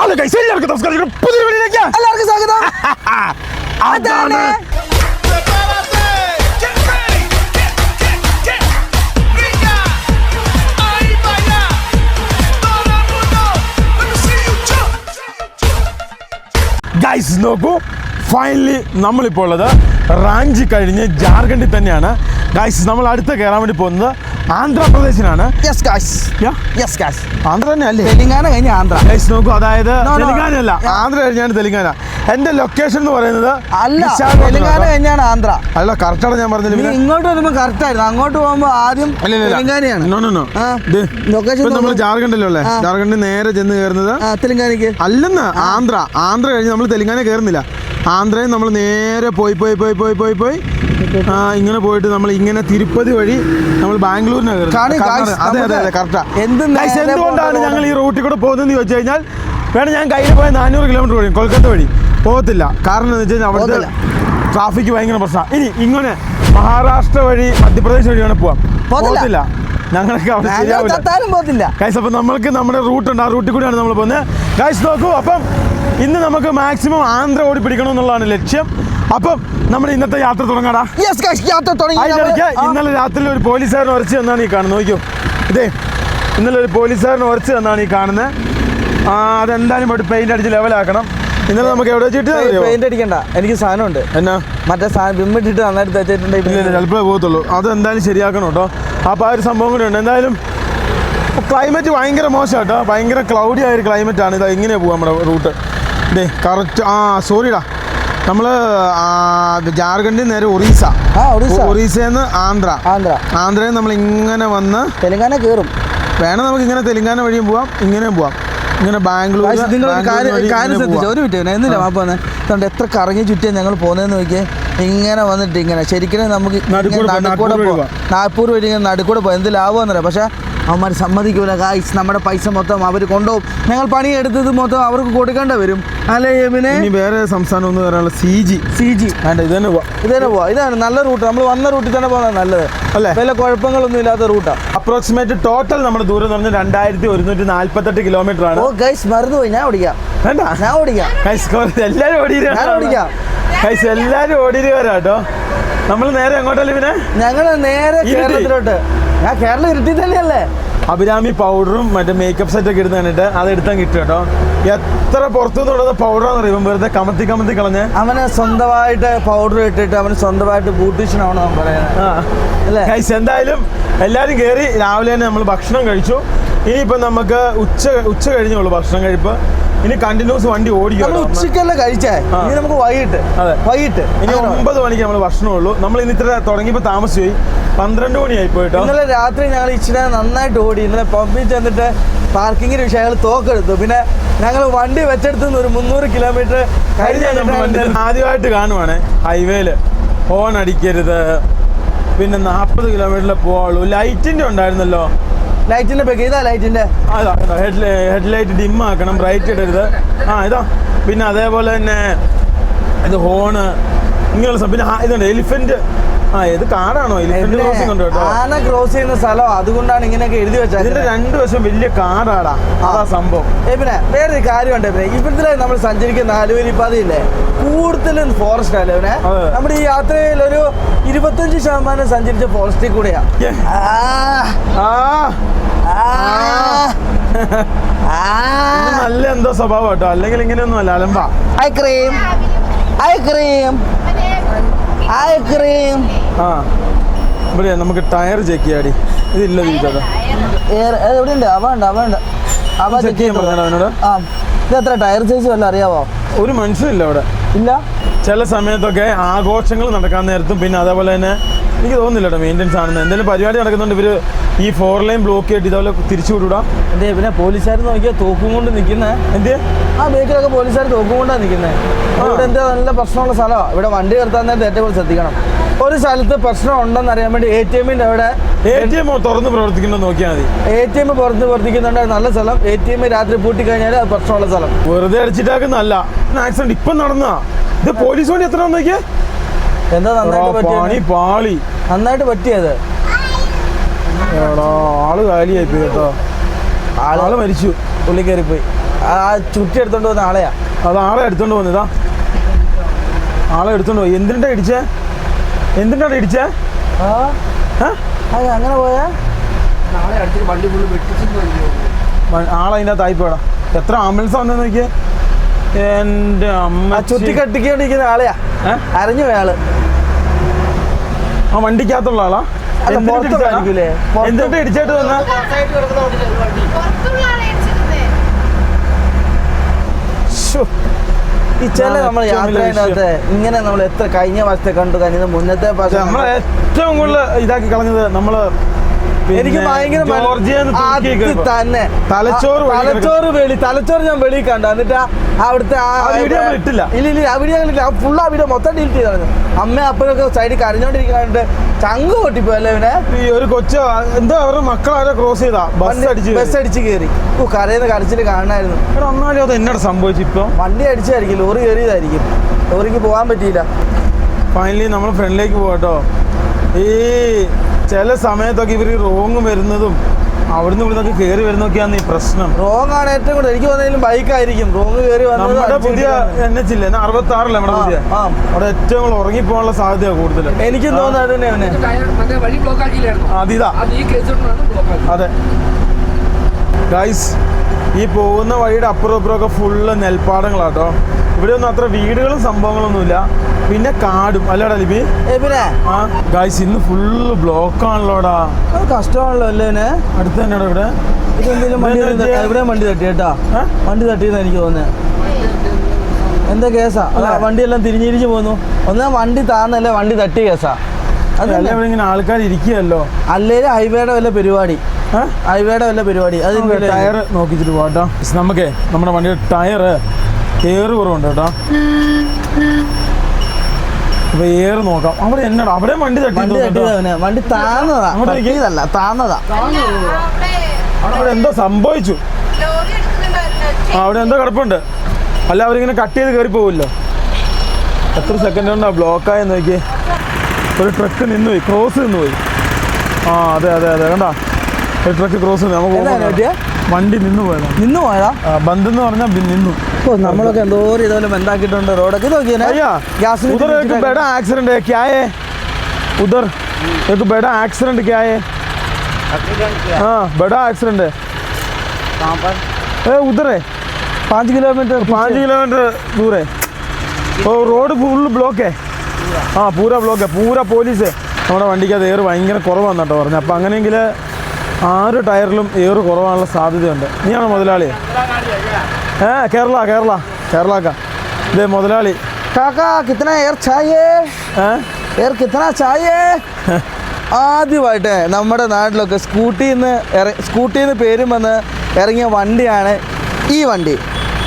Hello guys, എല്ലാവർക്കും നമസ്കാരം. പുതിയ വീഡിയോയിലേക്ക് എല്ലാവർക്കും സ്വാഗതം. അതാണ് ഗൈസ്, നോക്കൂ, ഫൈനലി നമ്മളിപ്പോൾ ഉള്ളത് റാഞ്ചി കഴിഞ്ഞ് ജാർഖണ്ഡിൽ തന്നെയാണ്. ഗൈസ്, നമ്മൾ അടുത്ത് കയറാൻ വേണ്ടി പോകുന്നത് ആന്ധ്രാപ്രദേശിനാണ്. ആന്ധ്ര തന്നെ അല്ലേ? തെലുങ്കാന കഴിഞ്ഞ ആന്ധ്ര. ഗൈസ് നോക്കൂ, അതായത് തെലുങ്കാന അല്ല, ആന്ധ്ര കഴിഞ്ഞാണ് തെലുങ്കാന. എന്റെ ലൊക്കേഷൻ എന്ന് പറയുന്നത് അല്ല, തെലുങ്കാന കഴിഞ്ഞാണ് ആന്ധ്ര. അല്ല, കറക്റ്റാണ് ഞാൻ പറഞ്ഞില്ല. ഇങ്ങോട്ട് വരുമ്പോ കറക്റ്റ് ആയിരുന്നു, അങ്ങോട്ട് പോകുമ്പോ ആദ്യം തെലുങ്കാനയാണ്. നമ്മൾ ജാർഖണ്ഡിലല്ലേ? ജാർഖണ്ഡിൽ നേരെ ചെന്ന് കയറുന്നത് തെലുങ്കാനക്ക് അല്ലെന്ന് ആന്ധ്ര. ആന്ധ്ര കഴിഞ്ഞ് നമ്മൾ തെലുങ്കാന കയറുന്നില്ല. ആന്ധ്രയിൽ നമ്മൾ നേരെ പോയി ഇങ്ങനെ പോയിട്ട് നമ്മൾ ഇങ്ങനെ തിരുപ്പതി വഴി നമ്മൾ ബാംഗ്ലൂരിനാണ് കയറുന്നത്. അതെ അതെ അതെ, കറക്റ്റാ. എന്തുകൊണ്ടാണ് ഞങ്ങൾ ഈ റൂട്ടിൽ കൂടെ പോകുന്നതെന്ന് ചോദിച്ചു കഴിഞ്ഞാൽ, വേണം ഞാൻ കയ്യിൽ പോയ 400 കിലോമീറ്റർ വഴി കൊൽക്കത്ത വഴി പോകത്തില്ല. കാരണം എന്ന് വെച്ച് കഴിഞ്ഞാൽ അവിടുത്തെ ട്രാഫിക് ഭയങ്കര പ്രശ്നമാണ്. ഇനി ഇങ്ങനെ മഹാരാഷ്ട്ര വഴി മധ്യപ്രദേശ് വഴിയാണ് പോകത്തില്ല. ഞങ്ങൾക്ക് അവിടെ ശരിയാവില്ല ഗൈസ്. അപ്പം നമ്മൾക്ക് നമ്മുടെ റൂട്ടുണ്ട്, ആ റൂട്ടിൽ കൂടിയാണ് നമ്മൾ പോകുന്നത്. ഗൈസ് നോക്കൂ, അപ്പം ഇന്ന് നമുക്ക് മാക്സിമം ആന്ധ്ര ഓടി പിടിക്കണമെന്നുള്ളതാണ് ലക്ഷ്യം. അപ്പം നമ്മുടെ ഇന്നത്തെ യാത്ര തുടങ്ങാടാ. ഇന്നലെ രാത്രി ഒരു പോലീസുകാരൻ ഉറച്ചു എന്നാണ് ഈ കാണുന്നത്. നോക്കിയോ, ഇതേ ഇന്നലെ ഒരു പോലീസുകാരൻ ഉറച്ചു എന്നാണ് ഈ കാണുന്നത്. അതെന്തായാലും പോയിട്ട് പെയിന്റ് അടിച്ച് ലെവലാക്കണം. ഇന്നലെ നമുക്ക് എവിടെ വെച്ചിട്ട് പെയിന്റ് അടിക്കണ്ട, എനിക്ക് സാധനമുണ്ട്. എന്നാ മറ്റേ വിമ്മിട്ടിട്ട് നന്നായിട്ട് തേച്ചിട്ടുണ്ടെങ്കിൽ ചിലപ്പോഴേ പോകത്തുള്ളൂ. അത് എന്തായാലും ശരിയാക്കണം കേട്ടോ. അപ്പോൾ ആ ഒരു സംഭവം കൂടി ഉണ്ട്. എന്തായാലും ക്ലൈമറ്റ് ഭയങ്കര മോശം കേട്ടോ, ഭയങ്കര ക്ലൗഡി ആയൊരു ക്ലൈമറ്റാണ്. ഇത് ഇങ്ങനെ പോവാം നമ്മുടെ റൂട്ട്. ഇതേ കറക്റ്റ്. സോറിടാ, നമ്മൾ ജാർഖണ്ഡിൽ നേരെ ഒറീസയിൽ നിന്ന് ആന്ധ്രയിൽ നമ്മൾ ഇങ്ങനെ വന്ന് തെലുങ്കാന കയറും. വേണം നമുക്ക് ഇങ്ങനെ തെലുങ്കാന വഴിയും പോവാം, ഇങ്ങനെയും പോവാം. ഇങ്ങനെ ബാംഗ്ലൂർ ഒരു മിനിറ്റ് എന്നില്ല മാപ്പന്നെ അതുകൊണ്ട് എത്ര കറങ്ങി ചുറ്റിയാണ് ഞങ്ങൾ പോകുന്നതെന്ന് നോക്കിയാൽ. ഇങ്ങനെ വന്നിട്ട് ഇങ്ങനെ ശരിക്കും നമുക്ക് നാഗ്പൂർ വഴി ഇങ്ങനെ നടുക്കൂടെ പോകാം. എന്ത് ലാഭമെന്നറിയാം. പക്ഷേ അവന്മാർ സമ്മതിക്കൂല. ഗായ്സ്, നമ്മുടെ പൈസ മൊത്തം അവർ കൊണ്ടുപോകും. ഞങ്ങൾ പണിയെടുത്തത് മൊത്തം അവർക്ക് കൊടുക്കേണ്ടി വരും. അല്ലേ? ഇനി വേറെ സംസ്ഥാനം ഒന്ന് വരാനുള്ള സി ജി വേണ്ട, ഇത് തന്നെ പോവാം. ഇതാണ് നല്ല റൂട്ട്. നമ്മൾ വന്ന റൂട്ടിൽ തന്നെ പോകുന്നത് നല്ലത് അല്ലേ? വല്ല കുഴപ്പങ്ങളൊന്നും ഇല്ലാത്ത റൂട്ടാണ്. അപ്രോക്സിമേറ്റ് ടോട്ടൽ നമ്മുടെ ദൂരം എന്ന് പറഞ്ഞാൽ 2148 കിലോമീറ്റർ ആണ്. ഗൈസ് മറന്നുപോയി, ഞാൻ ഓടിക്കാം. വേണ്ട, ഞാൻ ഓടിക്കാം. എല്ലാവരും ഓടിയിരുവരാട്ടോ. നമ്മൾ നേരെ എങ്ങോട്ടല്ലേ? പിന്നെ ഞങ്ങൾ നേരെ കേരളത്തിലോട്ട്. ഞാൻ കേരളം ഇരുട്ടി തന്നെയല്ലേ. അഭിരാമി പൗഡറും മറ്റേ മേക്കപ്പ് സെറ്റൊക്കെ ഇടുന്ന കണ്ടിട്ട് അതെടുത്താൽ കിട്ടും കേട്ടോ. എത്ര പുറത്തുനിന്ന് പൗഡറാന്ന് അറിയുമ്പോൾ വെറുതെ കമത്തി കളഞ്ഞ് അവന് സ്വന്തമായിട്ട് പൗഡർ ഇട്ടിട്ട് അവന് സ്വന്തമായിട്ട് ബ്യൂട്ടീഷ്യനാണ് അവൻ പറയുന്നത് അല്ലേ? എന്തായാലും എല്ലാവരും കയറി. രാവിലെ തന്നെ നമ്മൾ ഭക്ഷണം കഴിച്ചു. ഇനിയിപ്പോൾ നമുക്ക് ഉച്ച കഴിഞ്ഞുള്ളൂ ഭക്ഷണം കഴിപ്പ്. ഇനി കണ്ടിന്യൂസ് വണ്ടി ഓടിക്കും. ഉച്ചക്കല്ല കഴിച്ചേ, ഇനി നമുക്ക് വൈകിട്ട് ഇനി 9 മണിക്ക് നമ്മൾ ഭക്ഷണമുള്ളൂ. നമ്മൾ ഇന്ന് ഇത്ര തുടങ്ങിയപ്പോൾ താമസിച്ചു പോയി, 12 മണിയായി പോയിട്ടോ. ഇന്നലെ രാത്രി ഞങ്ങൾ ഇച്ചിരി നന്നായിട്ട് ഓടി. ഇന്നലെ പമ്പിൽ ചെന്നിട്ട് പാർക്കിങ്ങിന് വിഷയം ഞങ്ങൾ തോക്കെടുത്തു. പിന്നെ ഞങ്ങൾ വണ്ടി വെച്ചെടുത്ത് ഒരു 300 കിലോമീറ്റർ ആദ്യമായിട്ട് കാണുവാണ് ഹൈവേയില് ഹോൺ അടിക്കരുത്, പിന്നെ 40 കിലോമീറ്ററിൽ പോവുള്ളൂ. ലൈറ്റിന്റെ ഉണ്ടായിരുന്നല്ലോ, ലൈറ്റിന്റെ ഇതാ ലൈറ്റിന്റെ ഹെഡ്ലൈറ്റ് ഡിം ആക്കണം, ബ്രൈറ്റ് ഇടരുത്. ഇതാ. പിന്നെ അതേപോലെ തന്നെ ഇത് ഹോണ് ഇങ്ങനെയുള്ള. പിന്നെ ഇതുണ്ട് എലിഫന്റ്. ഇത് കാടാണോ? എലിഫന്റ് ക്രോസിംഗ് ഉണ്ട് കേട്ടോ. ആന ക്രോസ് ചെയ്യുന്ന സ്ഥലം, അതുകൊണ്ടാണ് ഇങ്ങനെയൊക്കെ എഴുതി വെച്ചത്. ഇതിന്റെ 2 വശം വലിയ കാടാടാ, അതാ സംഭവം. പിന്നെ വേറൊരു കാര്യമുണ്ട്. പിന്നെ ഇവിടുത്തെ നമ്മൾ സഞ്ചരിക്കുന്ന 4 വരി പാതയില്ലേ, കൂടുതലും ഫോറസ്റ്റ് അല്ലേ? പിന്നെ നമ്മുടെ ഈ യാത്രയിൽ ഒരു 25% സഞ്ചരിച്ച ഫോറസ്റ്റിൽ കൂടെയാ. നല്ല എന്തോ സ്വഭാവം കേട്ടോ, അല്ലെങ്കിൽ ഇങ്ങനെയൊന്നും അല്ല. അലമ്പാ. ഇവിടെ നമുക്ക് ടയർ ചെക്ക് ചെയ്യാടി. ഇതില്ല എവിടെയുണ്ട്? ഇത് എത്ര ടയർ സൈസ് വല്ല അറിയാവോ? ഒരു മനുഷ്യനില്ല അവിടെ. ഇല്ല. ചില സമയത്തൊക്കെ ആഘോഷങ്ങൾ നടക്കാൻ നേരത്തും പിന്നെ അതേപോലെ തന്നെ എനിക്ക് തോന്നുന്നില്ല കേട്ടോ മെയിൻ്റെനൻസ് ആണെന്ന്. എന്തെങ്കിലും പരിപാടി നടക്കുന്നുണ്ട് ഇവർ ഈ 4 ലൈൻ ബ്ലോക്ക് ചെയ്തിട്ട് ഇതേപോലെ തിരിച്ചു വിടൂടാം. എന്തേ പിന്നെ പോലീസുകാർ നോക്കിയാൽ തോക്കും കൊണ്ട് നിൽക്കുന്നത് എന്തേ? ബേക്കിലൊക്കെ പോലീസുകാർ തോക്കും കൊണ്ടാണ് നിൽക്കുന്നത്. ഇവിടെ എന്താ നല്ല പ്രശ്നമുള്ള സ്ഥലമാണ്. ഇവിടെ വണ്ടി നിർത്താൻ നേരത്തെ ഏറ്റവും ശ്രദ്ധിക്കണം. ഒരു സ്ഥലത്ത് പ്രശ്നം ഉണ്ടെന്ന് അറിയാൻ വേണ്ടി ATM-ന്റെ അവിടെ ATM തുറന്ന് പ്രവർത്തിക്കുന്നത് നോക്കിയാൽ മതി. ATM പുറത്ത് പ്രവർത്തിക്കുന്നുണ്ട്, നല്ല സ്ഥലം. ATM രാത്രി പൂട്ടി കഴിഞ്ഞാൽ അത് പ്രശ്നമുള്ള സ്ഥലം. വെറുതെ അടിച്ചിട്ടാക്കുന്നല്ല. ആക്സിഡന്റ് ഇപ്പം നടന്നതാ. ഇത് പോലീസ് വണ്ടി എത്ര നോക്കിയേ? എന്താ നന്നായിട്ട് പറ്റിയത്? ആള് കാലിയായി പോയി കേട്ടോ. ആള് മരിച്ചു, പുള്ളി കയറിപ്പോയി. ആ ചുറ്റി എടുത്തോണ്ട് പോകുന്ന ആളെയാ. അത് ആളെ എടുത്തോണ്ട് പോകുന്നതാ, ആളെ എടുത്തോണ്ട് പോയി. എന്തിനാ ഇടിച്ചേ? എന്തിനാണ് ഇടിച്ചേ? അങ്ങനെ പോയാ ആളതിൻ്റെ അകത്ത് ആയിപ്പോടാ. എത്ര ആംബുലൻസ് വന്നെന്ന് നോക്കിയേ. എൻ്റെ അമ്മ ചുറ്റി കെട്ടിക്കൊണ്ടിരിക്കുന്ന ആളെയാ, അരഞ്ഞു പോയ ആള്. ആ വണ്ടിക്കകത്തുള്ള ആളാ? എന്തിട്ട് ഇടിച്ചിട്ട് വന്ന? ഈ ചില നമ്മൾ യാത്രേനകത്ത് ഇങ്ങനെ നമ്മൾ എത്ര കഴിഞ്ഞ വർഷത്തെ കണ്ടു, കഴിഞ്ഞ മുന്നത്തെ നമ്മളെ ഏറ്റവും കൂടുതൽ ഇതാക്കി കളഞ്ഞത് നമ്മള്. എനിക്ക് ഭയങ്കര തന്നെ തലച്ചോറ് ഞാൻ വെളിയിൽ കണ്ടു. എന്നിട്ട് അവിടുത്തെ ഇട്ടില്ല. ഇല്ല ആ വീഡിയോ കണ്ടില്ല. ഫുൾ ആ വീഡിയോ മൊത്തം ഡിലീറ്റ് ചെയ്താണ്. അമ്മ അപ്പഴൊക്കെ സൈഡിൽ കരഞ്ഞോണ്ടിരിക്കാണ്ട് ചങ്ക് പൊട്ടിപ്പോയല്ലേ ഇവനെ. ഈ ഒരു കൊച്ചു എന്താ അവരുടെ മക്കളാരോ ക്രോസ് ചെയ്താ ബസ് അടിച്ച് കയറി. കരയുന്ന കരച്ചില് കാണായിരുന്നു. എന്നാലും അത് എന്നോട് സംഭവിച്ചു. ഇപ്പൊ വണ്ടി അടിച്ചായിരിക്കും, ലോറി കയറിയതായിരിക്കും, ലോറിക്ക് പോകാൻ പറ്റിയില്ല. ഫൈനലി നമ്മൾ ഫ്രണ്ടിലേക്ക് പോകട്ടോ. ഈ ചില സമയത്തൊക്കെ ഇവർ റോങ് വരുന്നതും അവിടുന്ന് ഇവിടുന്നൊക്കെ കയറി വരുന്നൊക്കെയാണ് ഈ പ്രശ്നം. റോങ് ആണ് ഏറ്റവും കൂടുതൽ. എനിക്ക് തോന്നുന്നതിലും ബൈക്കായിരിക്കും റോങ് കയറി വന്നത്. നമ്മുടെ പുതിയ NH 66 നമ്മുടെ പുതിയ, അവിടെ ഏറ്റവും കൂടുതൽ ഉറങ്ങിപ്പോകാനുള്ള സാധ്യത കൂടുതൽ എനിക്കും തോന്നുന്നത്. അത് തന്നെ അതിതാ. അതെ ഗൈസ്, ഈ പോകുന്ന വഴിയുടെ അപ്പുറം ഇപ്പുറമൊക്കെ ഫുള്ള് നെൽപ്പാടങ്ങളാട്ടോ. ഇവിടെ ഒന്നും അത്ര വീടുകളും സംഭവങ്ങളൊന്നുമില്ല, പിന്നെ കാടും. അല്ലേടാ ലിബി? ആ ഗൈസ്, ഇന്ന് ഫുള്ള് ബ്ലോക്ക് ആണല്ലോടാ. കഷ്ടമാണല്ലോ അല്ലേ? അടുത്ത് തന്നെയാണോ ഇവിടെ? ഇവിടെ വണ്ടി തട്ടി കേട്ടാ, വണ്ടി തട്ടിയെന്ന് എനിക്ക് തോന്നുന്നത്. എന്താ കേസാ? അല്ല വണ്ടിയെല്ലാം തിരിഞ്ഞിരിഞ്ഞ് പോന്നു. ഒന്നാ വണ്ടി താന്നല്ലേ, വണ്ടി തട്ടി കേസാ. അതല്ല ഇവിടെ ഇങ്ങനെ ആൾക്കാർ ഇരിക്കുകയല്ലോ. അല്ലേലും ഹൈവേയുടെ വല്ല പരിപാടി, ഹൈവേയുടെ വല്ല പരിപാടി. അത് ടയർ നോക്കിച്ചിട്ട് പോട്ടോ. നമുക്കേ നമ്മുടെ വണ്ടിയുടെ ടയറ് എയർ കുറവുണ്ട് കേട്ടോ. അപ്പൊ എയർ നോക്കാം. അവിടെ എന്നടാ അവിടെ വണ്ടി തട്ടി, വണ്ടി താന്നതാ, താന്നതാ. അവിടെ എന്തോ സംഭവിച്ചു. അവിടെ എന്തോ കിടപ്പുണ്ട്. അല്ല അവരിങ്ങനെ കട്ട് ചെയ്ത് കയറി പോകുമല്ലോ. എത്ര സെക്കൻഡ് കൊണ്ടാ ബ്ലോക്കായി നോക്കിയേ. ഒരു ട്രക്ക് നിന്ന് പോയി, ക്രോസ് നിന്ന് പോയി. ആ അതെ അതെ അതെ കണ്ടാ, ഒരു ട്രക്ക് ക്രോസ് നമുക്ക് വണ്ടി നിന്ന് പോയതാ. ബന്ദ് എന്ന് പറഞ്ഞാൽ നിന്നു. നമ്മളൊക്കെ എന്തോരം ഇതുപോലെ ബന്ധാക്കിയിട്ടുണ്ട് റോഡൊക്കെ. उधर बड़ा एक्सीडेंट है, क्या है उधर? एक बड़ा एक्सीडेंट क्या है? हाँ बड़ा एक्सीडेंट है. कहाँ पर? उधर है 5 किलोमीटर दूर है. और रोड फुल ब्लॉक है. हाँ पूरा ब्लॉक है, पूरा പോലീസ്. നമ്മുടെ വണ്ടിക്കകത്ത് എയർ ഭയങ്കര കുറവാണ് കേട്ടോ പറഞ്ഞു. അപ്പം അങ്ങനെയെങ്കിൽ 6 ടയറിലും എയർ കുറവാനുള്ള സാധ്യതയുണ്ട്. നീയാണോ മുതലാളി? കേരള ഇതേ മുതലാളി. കാക്കാ കിത്തന എയർ ചായേ? എയർ കിത്തന ചായേ? ആദ്യമായിട്ട് നമ്മുടെ നാട്ടിലൊക്കെ സ്കൂട്ടിന്ന് പേരും വന്ന് ഇറങ്ങിയ വണ്ടിയാണ് ഈ വണ്ടി.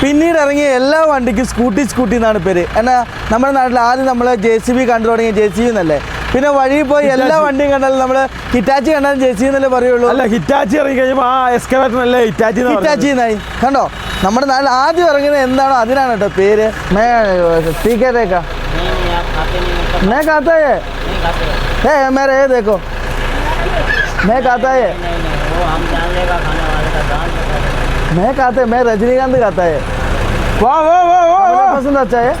പിന്നീട് ഇറങ്ങിയ എല്ലാ വണ്ടിക്കും സ്കൂട്ടി എന്നാണ് പേര്. എന്നാൽ നമ്മുടെ നാട്ടിൽ ആദ്യം നമ്മൾ JCB കണ്ടു തുടങ്ങിയ JCB എന്നല്ലേ. പിന്നെ വഴി പോയി എല്ലാ വണ്ടിയും കണ്ടാലും നമ്മൾ ഹിറ്റാച്ചി കണ്ടാലും JCB എന്നല്ലേ പറയുള്ളൂ. അല്ല ഹിറ്റാച്ചി ഇറങ്ങി കഴിയുമ്പോൾ ആ എക്സ്കവേറ്റർ അല്ലേ ഹിറ്റാച്ചി എന്നായി. കണ്ടോ, നമ്മുടെ നാട്ടിൽ ആദ്യം ഇറങ്ങുന്നത് എന്താണോ അതിനാണ് കേട്ടോ പേര്. मैं खाता है मेरे ये देखो मैं खाता है मैं खाता है मैं रजनीकांत खाता है. वाह वाह वाह वाह पसंद अच्छा है.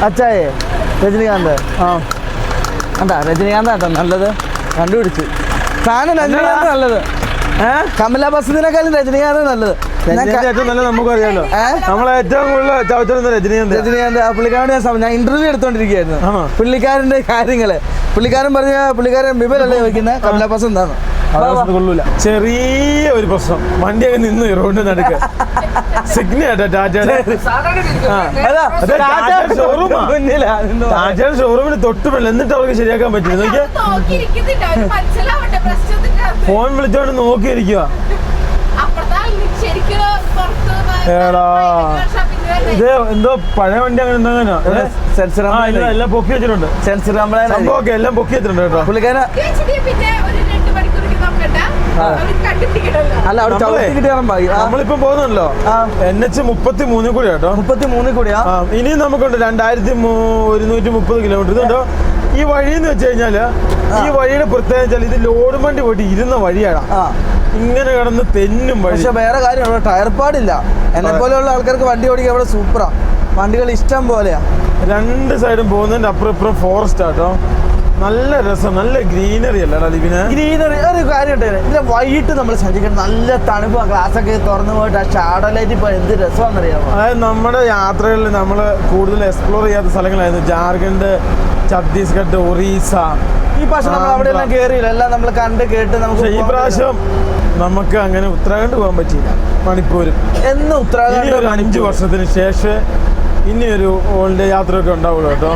अच्छा है രജനീകാന്ത്. എന്താ രജനീകാന്ത് കേട്ടോ നല്ലത്. കണ്ടുപിടിച്ചു സാധനം രജനീകാന്ത് നല്ലത്. കമല ബസിനേക്കാളും രജനീകാന്ത് നല്ലത്. ഏറ്റവും നല്ല നമുക്കറിയാലോ. നമ്മളെ ഏറ്റവും കൂടുതൽ രജനീകാന്ത്. പുള്ളിക്കാരൻ ഞാൻ ഇന്റർവ്യൂ എടുത്തോണ്ടിരിക്കുകയായിരുന്നു. പുള്ളിക്കാരൻ്റെ കാര്യങ്ങള് പുള്ളിക്കാരൻ ബിബലല്ലേ ചോദിക്കുന്നത് കമല ബസ് എന്താണ് കൊള്ളൂല. ചെറിയ ഒരു പ്രശ്നം, വണ്ടി അങ്ങ് നിന്ന് റോഡിന് നടുക്ക്. സിഗ്നൽ ടാറ്റയുടെ ഷോറൂമിന് തൊട്ടുമില്ല. എന്നിട്ട് അവർക്ക് ശരിയാക്കാൻ പറ്റില്ല. ഫോൺ വിളിച്ചോണ്ട് നോക്കിയിരിക്കുക. ഏടാ ഇത് എന്തോ പഴയ വണ്ടി അങ്ങനെ എല്ലാം പൊക്കി വെച്ചിട്ടുണ്ട്. സംഭവമൊക്കെ എല്ലാം പൊക്കി വെച്ചിട്ടുണ്ട് കേട്ടോ പുള്ളിക്കാരൻ. അല്ല അവിടെ ചവിട്ടിക്കിട്ട് കയറുമ്പോ നമ്മളിപ്പോ പോകുന്നുണ്ടല്ലോ NH33 കൂടി കേട്ടോ. 33 കൂടിയാ. ഇനിയും നമുക്കുണ്ട് 2130 കിലോമീറ്റർ. ഇതുണ്ടോ ഈ വഴി എന്ന് വെച്ച് കഴിഞ്ഞാല്, ഈ വഴിയുടെ പ്രത്യേകത വെച്ചാൽ ഇത് ലോഡ് വണ്ടി പോയിട്ട് ഇരുന്ന വഴിയാണ്. ഇങ്ങനെ കിടന്ന് തെന്നും വഴി. പക്ഷെ വേറെ കാര്യം ടയർ പാടില്ല. എന്നെ പോലെയുള്ള ആൾക്കാർക്ക് വണ്ടി ഓടിക്കാൻ ഇവിടെ സൂപ്പറാ. വണ്ടികൾ ഇഷ്ടം പോലെയാ. രണ്ട് സൈഡും പോകുന്നതിന്റെ അപ്പുറം ഇപ്പുറം ഫോറസ്റ്റ് ആട്ടോ. നല്ല രസം, നല്ല ഗ്രീനറി അല്ലടാ ലിബിന്. ഗ്രീനറി ഒരു കാര്യം ഇതിന്റെ വൈകിട്ട് നമ്മൾ സഞ്ചരിക്കണം. നല്ല തണുപ്പ്, ഗ്ലാസ്സൊക്കെ തുറന്നു പോയിട്ട് ആ ഷാഡോലൈറ്റ് ഇപ്പോൾ എന്ത് രസമാണെന്നറിയാമോ. അതായത് നമ്മുടെ യാത്രകളിൽ നമ്മൾ കൂടുതൽ എക്സ്പ്ലോർ ചെയ്യാത്ത സ്ഥലങ്ങളായിരുന്നു ജാർഖണ്ഡ്, ഛത്തീസ്ഗഡ്, ഒറീസ. ഈ പ്രാവശ്യം നമ്മൾ അവിടെ എല്ലാം കയറിയില്ല, എല്ലാം നമ്മൾ കണ്ട് കേട്ട്. നമുക്ക് ഈ പ്രാവശ്യം നമുക്ക് അങ്ങനെ ഉത്തരാഖണ്ഡ് പോകാൻ പറ്റിയില്ല. മണിപ്പൂരും എന്ന് ഉത്തരാഖണ്ഡ് ഒരു 5 വർഷത്തിന് ശേഷം ഇനി ഒരു ഓൾഡ് യാത്രയൊക്കെ ഉണ്ടാവുള്ളൂ കേട്ടോ.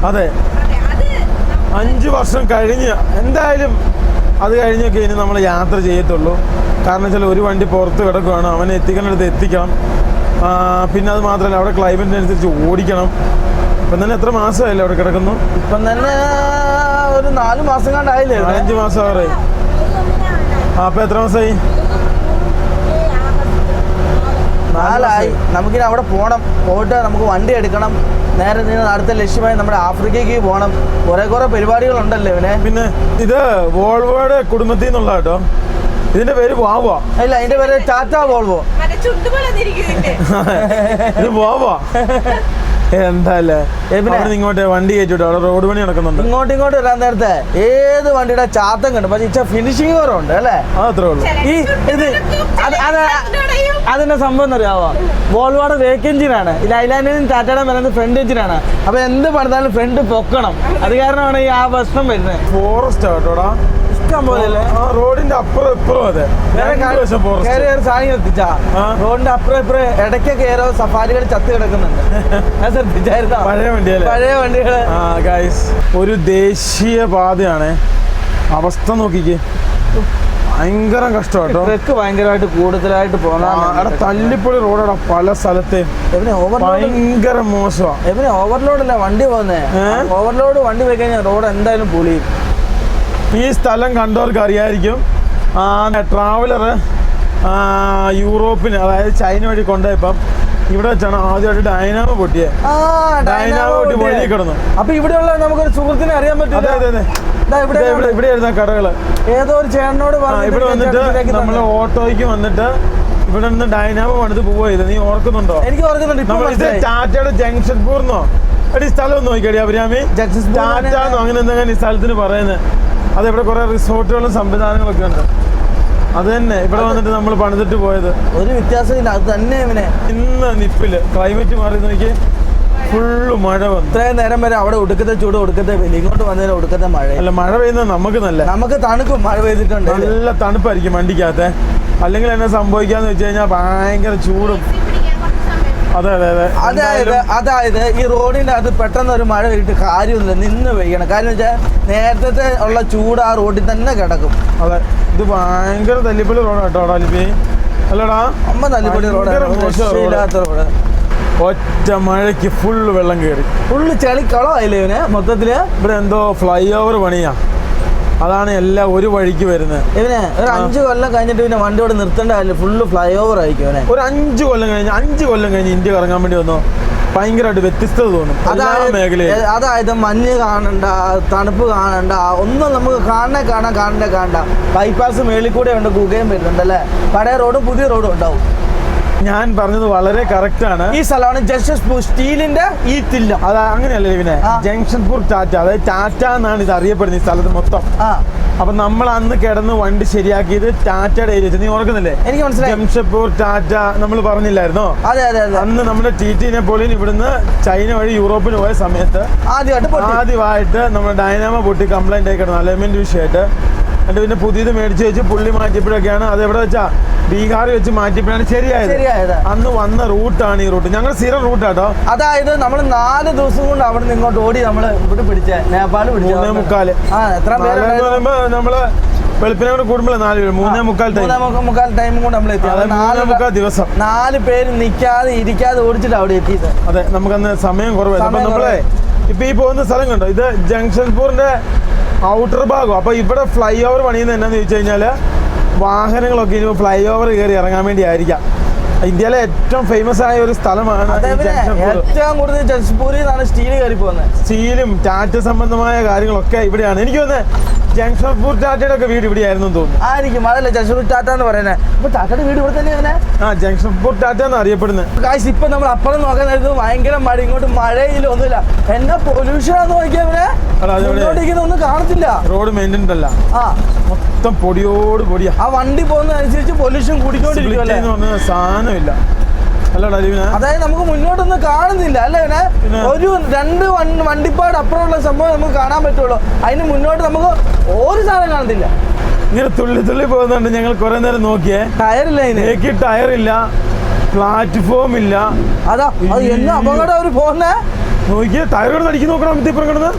അതെ, 5 വർഷം കഴിഞ്ഞ് എന്തായാലും അത് കഴിഞ്ഞൊക്കെ ഇനി നമ്മൾ യാത്ര ചെയ്യത്തുള്ളൂ. കാരണം വെച്ചാൽ ഒരു വണ്ടി പുറത്ത് കിടക്കുകയാണ്, അവനെ എത്തിക്കേണ്ടടുത്ത് എത്തിക്കണം. പിന്നെ അത് മാത്രമല്ല അവിടെ ക്ലൈമറ്റിനനുസരിച്ച് ഓടിക്കണം. ഇപ്പം തന്നെ എത്ര മാസമായില്ലേ അവിടെ കിടക്കുന്നു? ഇപ്പം തന്നെ ഒരു 4 മാസം കണ്ടായില്ലേ? 5 മാസം ആറായി. അപ്പം എത്ര മാസമായി? 4 നമുക്കിനി അവിടെ പോകണം. പോയിട്ട് നമുക്ക് വണ്ടി എടുക്കണം. നേരെ അടുത്ത ലക്ഷ്യമായി നമ്മുടെ ആഫ്രിക്കയ്ക്ക് പോകണം. കുറെ പരിപാടികളുണ്ടല്ലോ ഇവനെ. പിന്നെ ഇത് വോൾവോയുടെ കുടുംബത്തിൽ നിന്നുള്ള കേട്ടോ. ഇതിന്റെ പേര് വാവോ? അല്ല, അതിന്റെ പേര് ടാറ്റാ വോൾവോ. ഇത് വാവോ എന്താല്ലേ? ഇങ്ങോട്ട് വണ്ടി കയറ്റിട്ടോ, അവിടെ റോഡ് പണി നടക്കുന്നുണ്ട്. ഇങ്ങോട്ട് വരാൻ നേരത്തെ ഏത് വണ്ടിയുടെ ചാത്തം കണ്ടു. പക്ഷെ ഇച്ച ഫിനിഷിംഗ് കുറവുണ്ട് അല്ലേ? അത്രേ ഉള്ളൂ. ഈ ഇത് അതിന്റെ സംഭവം എന്നറിയാവോ? വോൾവോയുടെ വേക്ക് എഞ്ചിനാണ്. ഈ ലൈലാൻഡിനും ടാറ്റയുടെ വരുന്നത് ഫ്രണ്ട് എഞ്ചിനാണ്. അപ്പൊ എന്ത് പണിതാലും ഫ്രണ്ട് പൊക്കണം. അത് കാരണമാണ് ഈ ആ പ്രശ്നം വരുന്നത്. ഫോറസ്റ്റ് ആട്ടോടാ, ഇഷ്ടം പോലെ. റോഡിന്റെ അപ്പുറം ഇപ്പുറം. അതെ, സാധനം എത്തിച്ചാ റോഡിന്റെ അപ്പുറം ഇപ്പുറം ഇടയ്ക്കൊക്കെ ഏറോ സഫാരികൾ ചത്ത് കിടക്കുന്നുണ്ട്. ഞാൻ ശ്രദ്ധിച്ചായിരുന്നോ? പഴയ വണ്ടികള്. ഒരു ദേശീയ പാതയാണ്. അവസ്ഥ നോക്കിക്കേ, ഭയങ്കര കഷ്ടം കേട്ടോ. ട്രക്ക് ഭയങ്കരമായിട്ട് കൂടുതലായിട്ട് പോകുന്ന തല്ലിപ്പൊളി റോഡാണ് പല സ്ഥലത്തെയും. ഭയങ്കര മോശമാണ്. ഓവർലോഡല്ല വണ്ടി പോകുന്നേ. ഓവർലോഡ് വണ്ടി പോയി കഴിഞ്ഞാൽ റോഡ് എന്തായാലും പൊളിയും. ഈ സ്ഥലം കണ്ടവർക്ക് അറിയായിരിക്കും. ട്രാവലർ യൂറോപ്പിന്, അതായത് ചൈന വഴി കൊണ്ടുപോയപ്പം ഇവിടെ വെച്ചാണ് ആദ്യമായിട്ട് ഡൈനാമോ പൊട്ടിയത്. ഡൈനാമോ പൊട്ടി വഴി കിടന്നു. അപ്പൊ ഇവിടെയുള്ള നമുക്കൊരു സുഹൃത്തിനെ അറിയാൻ പറ്റും. ഇവിടെ ആയിരുന്ന കടകള്. ഏതോ ഒരു ചേട്ടനോട് ഇവിടെ വന്നിട്ട് നമ്മൾ ഓട്ടോയ്ക്ക് വന്നിട്ട് ഇവിടെ നിന്ന് ഡൈനാമോ പണിത് പോയത് നീ ഓർക്കുന്നുണ്ടോ? എനിക്ക് ഓർക്കുന്നുണ്ട്. ടാറ്റയുടെ ജംഗ്ഷൻപൂർന്നോ എടി സ്ഥലം ഒന്ന് നോക്കിയടി അഭിരാമി. ടാറ്റാന്നോ അങ്ങനെ എന്തെങ്കിലും ഈ സ്ഥലത്തിന് പറയുന്നത്. അതെവിടെ കുറെ റിസോർട്ടുകളും സംവിധാനങ്ങളൊക്കെ ഉണ്ട്. അത് തന്നെ ഇവിടെ വന്നിട്ട് നമ്മൾ പണിതിട്ട് പോയത്. ഒരു വ്യത്യാസമില്ല, അത് തന്നെ. ഇന്ന് നിപ്പില് ക്ലൈമറ്റ് മാറി നോക്കി, ഫുള്ള് മഴ വന്നു. ഇത്രയും നേരം വരെ അവിടെ ഒടുക്കത്തെ ചൂട്, ഒടുക്കത്തെ വെയിൽ. ഇങ്ങോട്ട് വന്നതിന് ഒടുക്കത്തെ മഴ. അല്ല, മഴ പെയ്യുന്നത് നമുക്ക് തണുക്കും. മഴ പെയ്തിട്ടുണ്ട്, നല്ല തണുപ്പായിരിക്കും വണ്ടിക്കകത്ത്. അല്ലെങ്കിൽ എന്നെ സംഭവിക്കാന്ന് വെച്ച് കഴിഞ്ഞാൽ ഭയങ്കര ചൂടും. അതായത് ഈ റോഡിന്റെ അത് പെട്ടെന്ന് ഒരു മഴ പെയ്തിട്ട് കാര്യമൊന്നുമില്ല, നിന്ന് പെയ്യണം. കാര്യം വെച്ചാൽ നേരത്തെ ഉള്ള ചൂട് ആ റോഡിൽ തന്നെ കിടക്കും. അതെ, ഇത് ഭയങ്കര തല്ലിപ്പൊളി റോഡ് കേട്ടോ ലിബി. അല്ലടാ, തല്ലിപ്പൊളി റോഡില്ലാത്ത റോഡ്. ഒറ്റ മഴയ്ക്ക് ഫുള്ള് വെള്ളം കയറി, ഫുള്ള് ചളിക്കളം ആയില്ലേ ഇവന് മൊത്തത്തില്. ഇവിടെ എന്തോ ഫ്ലൈ ഓവർ പണിയാ, അതാണ് എല്ലാം ഒരു വഴിക്ക് വരുന്നത്. ഇവനെ ഒരു 5 കൊല്ലം കഴിഞ്ഞിട്ട് പിന്നെ വണ്ടിയോട് നിർത്തേണ്ട കാര്യം, ഫുള്ള് ഫ്ലൈ ഓവർ ആയിരിക്കും ഇവനെ. ഒരു 5 കൊല്ലം കഴിഞ്ഞ് ഇന്ത്യ കറങ്ങാൻ വേണ്ടി വന്നോ, ഭയങ്കരമായിട്ട് വ്യത്യസ്തത തോന്നും. അതായത് മഞ്ഞ് കാണണ്ട, തണുപ്പ് കാണണ്ട, ഒന്നും നമുക്ക് കാണണ്ട. ബൈപ്പാസ് മേളിൽ കൂടെ ഉണ്ട്, ഗുഗയും വരുന്നുണ്ട് അല്ലേ. പഴയ റോഡും പുതിയ റോഡും ഉണ്ടാവും. ഞാൻ പറഞ്ഞത് വളരെ കറക്റ്റ് ആണ്. ഈ സ്ഥലമാണ് ജംഗ്ഷൻപൂർ സ്റ്റീലിന്റെ ഈ തില്ല. അത് അങ്ങനെയല്ലേ ഇവനെ, ജംഗ്ഷൻപൂർ ടാറ്റ, അതായത് ടാറ്റ എന്നാണ് ഇത് അറിയപ്പെടുന്നത് ഈ സ്ഥലത്ത് മൊത്തം. അപ്പൊ നമ്മൾ അന്ന് കിടന്ന് വണ്ടി ശരിയാക്കിയത് ടാറ്റയുടെ ഏരിയ. നീ ഓർക്കുന്നില്ലേ? എനിക്ക് മനസ്സിലായി. ജംഷഡ്പൂർ ടാറ്റ നമ്മൾ പറഞ്ഞില്ലായിരുന്നോ? അതെ. അന്ന് നമ്മുടെ TT നെപ്പോളിയൻ ഇവിടുന്ന് ചൈന വഴി യൂറോപ്പിന് പോയ സമയത്ത് ആദ്യമായിട്ട് നമ്മുടെ ഡൈനാമോ പൊട്ടി കംപ്ലൈന്റ് ആയി കിടന്നു, അലൈൻമെന്റ് വിഷയമായിട്ട്. എന്നിട്ട് പിന്നെ പുതിയത് മേടിച്ച് വെച്ച് പുള്ളി മാറ്റിയപ്പോഴൊക്കെയാണ് അത് എവിടെ വെച്ചാ ബീഹാറിൽ വെച്ച് മാറ്റിയപ്പോഴാണ് ശരിയായത്. അന്ന് വന്ന റൂട്ടാണ് ഈ റൂട്ട്, ഞങ്ങൾ സ്ഥിരം റൂട്ടാട്ടോ. അതായത് നമ്മൾ 4 ദിവസം കൊണ്ട് അവിടെ നിന്ന് ഇങ്ങോട്ട് ഓടി നമ്മൾ ഇവിടെ പിടിച്ച നേപ്പാൾ 3:45. നമ്മള് വെളുപ്പിനോട് കൂടുമ്പോൾ 3:45 ടൈം കൊണ്ട് നമ്മൾ എത്തി. 3:45 ദിവസം 4 പേര് നിൽക്കാതെ ഇരിക്കാതെ ഓടിച്ചിട്ട് അവിടെ എത്തിയത്. അതെ, നമുക്കന്ന് സമയം കുറവായിരുന്നു. അപ്പൊ നമ്മളെ ഇപ്പൊ ഈ പോകുന്ന സ്ഥലം കണ്ടോ, ഇത് ജംഗ്ഷൻപൂരിന്റെ ഔട്ടർ ഭാഗം. അപ്പോൾ ഇവിടെ ഫ്ലൈ ഓവർ പണിയുന്നത് എന്നാന്ന് ചോദിച്ചു കഴിഞ്ഞാൽ വാഹനങ്ങളൊക്കെ ഇനി ഫ്ലൈ ഓവർ കയറി ഇറങ്ങാൻ വേണ്ടി ആയിരിക്കാം. ഇന്ത്യയിലെ ഏറ്റവും ഫേമസ് ആയ ഒരു സ്ഥലമാണ് ഏറ്റവും കൂടുതൽ ജംഷഡ്പൂരിൽ നിന്നാണ് സ്റ്റീൽ കയറി പോകുന്നത്. സ്റ്റീലും ടാറ്റ സംബന്ധമായ കാര്യങ്ങളൊക്കെ ഇവിടെയാണ്. എനിക്ക് തോന്നുന്നത് ജംഷഡ്പൂർ ടാറ്റയുടെ ഒക്കെ വീട് ഇവിടെ ആയിരുന്നു തോന്നുന്നു. ആയിരിക്കും, അതല്ല ജംഷഡ്പൂർ ടാറ്റ എന്ന് പറയുന്നത്. അപ്പൊ ടാറ്റയുടെ വീട് ഇവിടെ തന്നെയാണ്. ജംഷഡ്പൂർ ടാറ്റ എന്ന് അറിയപ്പെടുന്നത്. കാശ് ഇപ്പൊ നമ്മൾ അപ്പുറം നോക്കാൻ നേരത്ത് ഭയങ്കര മഴ, ഇങ്ങോട്ട് മഴയില്ല ഒന്നുമില്ല. എന്നാ പൊല്യൂഷൻ ആണെന്ന് നോക്കിയാ ഒന്നും കാണത്തില്ല. റോഡ് മെയിൻ്റെനൻസ് അല്ല, മൊത്തം പൊടിയോട് പൊടിയാ. ആ വണ്ടി പോകുന്നതനുസരിച്ച് പൊല്യൂഷൻ കൂടിക്കൊണ്ടിരിക്കും. സാധനമില്ല അല്ലടാ. അതായത് നമുക്ക് മുന്നോട്ടൊന്നും കാണുന്നില്ല അല്ലേ? ഒരു 2 വണ്ടിപ്പാട് അപ്പുറമുള്ള സംഭവം നമുക്ക് കാണാൻ പറ്റുള്ളൂ. അതിന് മുന്നോട്ട് നമുക്ക് ഒരു സാധനം കാണത്തില്ല. ഇങ്ങനെ തുള്ളി തുള്ളി പോകുന്നുണ്ട്. ഞങ്ങൾ കുറെ നേരം നോക്കിയേ, ടയറില്ല, ഇതിന് ടയറില്ല, പ്ലാറ്റ്ഫോം ഇല്ല. അതാ എന്നാ അപകടം അവര് പോകുന്നേ. നോക്കിയേ, ടയർ കിടന്ന് അടിക്കി നോക്കണം. ഇപ്പുറം കിടന്ന്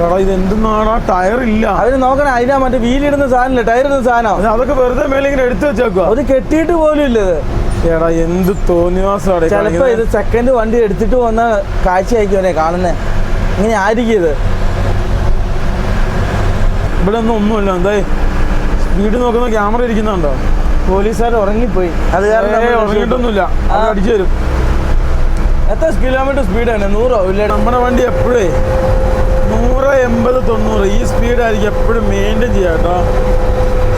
എടാ ഇത് എന്തെന്നാടാ, ടയർ ഇല്ല. അവര് നോക്കണേ, അതിനാ മറ്റേ വീലിടുന്ന സാധനം, ടയർ ഇടുന്ന സാധനം. അതൊക്കെ വെറുതെ മേലെ ഇങ്ങനെ എടുത്തു വെച്ചേക്കുക. അത് കെട്ടിയിട്ട് പോലും ഇല്ല. എടാ എന്ത് തോന്നിവാസമാണ്. ചിലപ്പോ ഇത് സെക്കൻഡ് വണ്ടി എടുത്തിട്ട് വന്ന കാഴ്ചയായിരിക്കും കാണുന്നേ. ഇങ്ങനെ ആയിരിക്കും ഇത്. ഇവിടെ ഒന്നുമില്ല. എന്താ സ്പീഡ് നോക്കുന്ന ക്യാമറ ഇരിക്കുന്നുണ്ടോ? പോലീസുകാർ ഉറങ്ങിപ്പോയി. അത് കാരണം ഉറങ്ങിയിട്ടൊന്നുമില്ല, അടിച്ചു തരും. എത്ര കിലോമീറ്റർ സ്പീഡാണ്? 100 ഇല്ല. നമ്മുടെ വണ്ടി എപ്പോഴേ 100, 80, 90 ഈ സ്പീഡായിരിക്കും എപ്പോഴും മെയിൻറ്റെയിൻ ചെയ്യാം കേട്ടോ.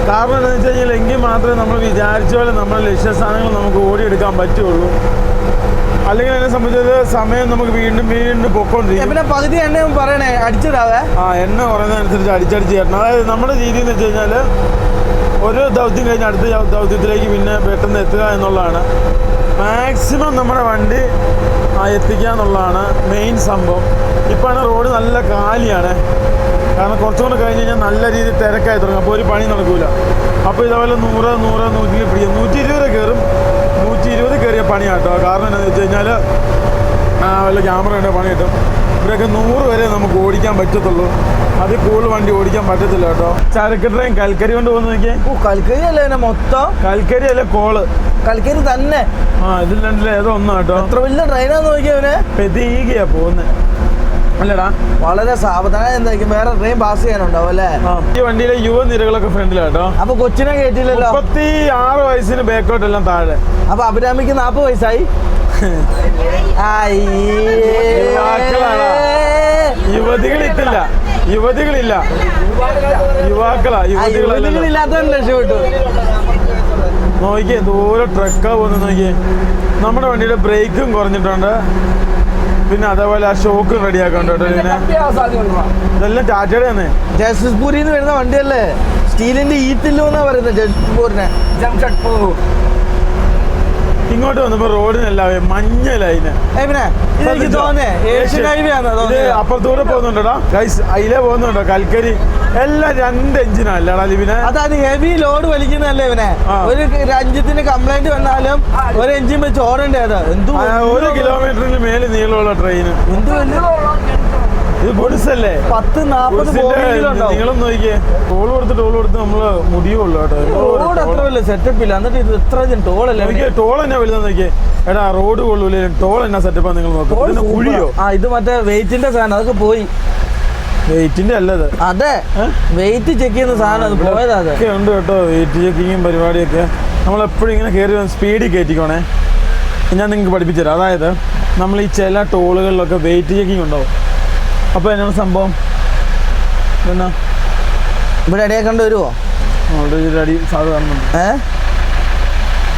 കാരണം എന്താണെന്ന് വെച്ച് കഴിഞ്ഞാൽ എങ്കിൽ മാത്രമേ നമ്മൾ വിചാരിച്ച പോലെ നമ്മുടെ ലക്ഷ്യസ്ഥാനങ്ങൾ നമുക്ക് ഓടിയെടുക്കാൻ പറ്റുള്ളൂ. അല്ലെങ്കിൽ എന്നെ സംബന്ധിച്ചത് സമയം നമുക്ക് വീണ്ടും വീണ്ടും പൊക്കോണ്ടിരിക്കും. പിന്നെ പകുതി എണ്ണ പറയണേ അടിച്ചിടാവേ. എണ്ണ കുറയുന്നതനുസരിച്ച് അടിച്ചടിച്ച് ചേരണം. അതായത് നമ്മുടെ രീതി എന്ന് വെച്ച് കഴിഞ്ഞാൽ ഒരു ദൗത്യം കഴിഞ്ഞ് അടുത്ത ദൗത്യത്തിലേക്ക് പിന്നെ പെട്ടെന്ന് എത്തുക എന്നുള്ളതാണ്. മാക്സിമം നമ്മുടെ വണ്ടി എത്തിക്കുക എന്നുള്ളതാണ് മെയിൻ സംഭവം. ഇപ്പോഴാണ് റോഡ് നല്ല കാലിയാണ്. കാരണം കുറച്ചുകൂടെ കഴിഞ്ഞ് കഴിഞ്ഞാൽ നല്ല രീതിയിൽ തിരക്കായി തുടങ്ങും. അപ്പോൾ ഒരു പണി നടക്കില്ല. അപ്പോൾ ഇതേപോലെ 100, 120 കയറും. 120 കയറിയ പണിയാട്ടോ. കാരണം എന്താണെന്ന് വെച്ച് കഴിഞ്ഞാൽ വല്ല ക്യാമറയുടെ പണി കിട്ടും. ഇവിടെയൊക്കെ 100 വരെ നമുക്ക് ഓടിക്കാൻ പറ്റത്തുള്ളൂ. അതിൽ കൂടുതൽ വണ്ടി ഓടിക്കാൻ പറ്റത്തില്ല കേട്ടോ. ചരക്ക് ട്രെയിൻ കൽക്കരി കൊണ്ട് പോകുന്ന നോക്കിയേ. കൽക്കരി അല്ലേ മൊത്തം? കൽക്കരി അല്ലേ കോള്? കൽക്കരി തന്നെ. ഇതിൽ രണ്ടിൽ ഏതോ ഒന്നാ കേട്ടോ. എത്ര വലിയ ട്രെയിനാന്ന് നോക്കിയവന്. പെതികയാ പോകുന്നത് അല്ലടാ. വളരെ സാവധാനം എന്തായിരിക്കും. വേറെ ട്രെയിൻ പാസ് ചെയ്യാനുണ്ടാവും അല്ലേ? ഈ വണ്ടിയിലെ യുവനിരകളൊക്കെ ഫ്രണ്ടിലാട്ടോ. അപ്പൊ കൊച്ചിനെ കയറ്റില്ലല്ലോ. 36 വയസ്സിന് ബാക്കോട്ടെല്ലാം താഴെ. അപ്പൊ അഭിരാമിക്ക് 40 വയസ്സായി. യുവതികളില്ല, യുവതികളില്ല, യുവാക്കളാ. യുവതികളില്ലാത്തവൻ രക്ഷപ്പെട്ടു. നോക്കിയേ ദൂരെ ട്രക്കാ പോകുന്നത്. നോക്കിയേ നമ്മുടെ വണ്ടിയുടെ ബ്രേക്കും കുറഞ്ഞിട്ടുണ്ട്. പിന്നെ അതേപോലെ ആ ഷോക്ക് റെഡിയാക്കണ്ട കേട്ടോ. ഇതെല്ലാം ടാറ്റയുടെ തന്നെ. ജംഷഡ്പൂരിൽ നിന്ന് വരുന്ന വണ്ടിയല്ലേ? സ്റ്റീലിന്റെ ഈത്തില്ലോ എന്നാ പറയുന്നത് ജംഷഡ്പൂരിനെ. ജംഷഡ്പൂർ ഇങ്ങോട്ട് വന്നപ്പോ റോഡിനല്ല മഞ്ഞ ലൈന്. എനിക്ക് തോന്നേ ഏഷ്യൻ ഹൈവേ ആണ്. അപ്പുറത്തൂടെ പോകുന്നുണ്ടോ ഗൈസ്, അതിലേ പോകുന്നുണ്ടോ കൽക്കരി. എല്ലാം 2 എഞ്ചിനല്ലടാ ലിവിനെ. അതായത് ഹെവി ലോഡ് വലിക്കുന്നതല്ലേ ഇവനെ. ഒരു രാജ്യത്തിന് കംപ്ലൈന്റ് വന്നാലും ഒരു എഞ്ചിൻ വെച്ച് ഓടണ്ടേ. അത് 1 കിലോമീറ്ററിന് മേലെ നീളമുള്ള ട്രെയിൻ. എന്ത് വലിയ ഇത് പൊടിസല്ലേ. 10-40 നിങ്ങളും നോക്കിയേ. ടോൾ കൊടുത്ത് നമ്മള് മുടിയുള്ളൂ കേട്ടോ. റോഡ് അത്ര വലിയ സെറ്റപ്പ് ഇല്ല. എന്നിട്ട് ഇത് ഇത്ര ടോളല്ലേ. എനിക്ക് ടോൾ എന്നാ വലുതെന്ന് നോക്കിയേ. എടാ റോഡ് കൊള്ളൂലേ, ടോൾ എന്നാ സെറ്റപ്പാ നിങ്ങൾ നോക്കാം. കുഴിയോ? ഇത് മറ്റേ വെയിറ്റിന്റെ സാധനം. അതൊക്കെ പോയി. വെയിറ്റിന്റെ അല്ലത്. അതെ, വെയിറ്റ് ചെക്ക് ചെയ്യുന്ന സാധനം. അത് പോയതാ. അതൊക്കെ ഉണ്ട് കേട്ടോ, വെയിറ്റ് ചെക്കിങ്ങും പരിപാടിയൊക്കെ. നമ്മളെപ്പോഴും ഇങ്ങനെ കയറി സ്പീഡിൽ കയറ്റിക്കോണേ. ഞാൻ നിങ്ങൾക്ക് പഠിപ്പിച്ചു തരാം. അതായത് നമ്മൾ ഈ ചില ടോളുകളിലൊക്കെ വെയിറ്റ് ചെക്കിങ് ഉണ്ടാവും. അപ്പോൾ എന്നാണ് സംഭവം? എന്നാ ഇവിടെ അടിയാക്കേണ്ടി വരുമോ? അടി സാധാരണ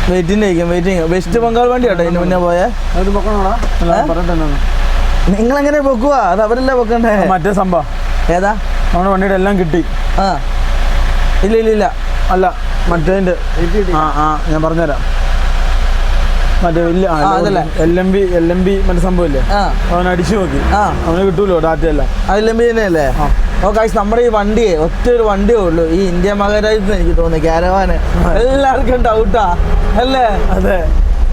വെയിറ്റിംഗ് വെസ്റ്റ് ബംഗാൾ വണ്ടി കേട്ടോ. ഇതിന് മുന്നേ പോയേ അത് പൊക്കണോടാ പറയട്ടെ. നിങ്ങളെങ്ങനെ പൊക്കുവാ? അത് അവരല്ലേ പൊക്കണ്ടേ? മറ്റേ സംഭവം ഏതാ? നമ്മുടെ വണ്ടിയുടെ എല്ലാം കിട്ടി. ഇല്ല അല്ല മറ്റേതിൻ്റെ. ഞാൻ പറഞ്ഞുതരാം. മറ്റേ വലിയ LMB മറ്റേ സംഭവമില്ലേ, അവൻ അടിച്ചു നോക്കി. അവന് കിട്ടൂലോ ഡാറ്റ എല്ലാം. LMB തന്നെയല്ലേ? നമ്മുടെ ഈ വണ്ടിയെ ഒറ്റൊരു വണ്ടിയേ ഉള്ളൂ ഈ ഇന്ത്യ മഹാരാജ്യത്ത്. എനിക്ക് തോന്നുന്നു ക്യാരവാന് എല്ലാവർക്കും ഡൗട്ടാ അല്ലേ? അതെ,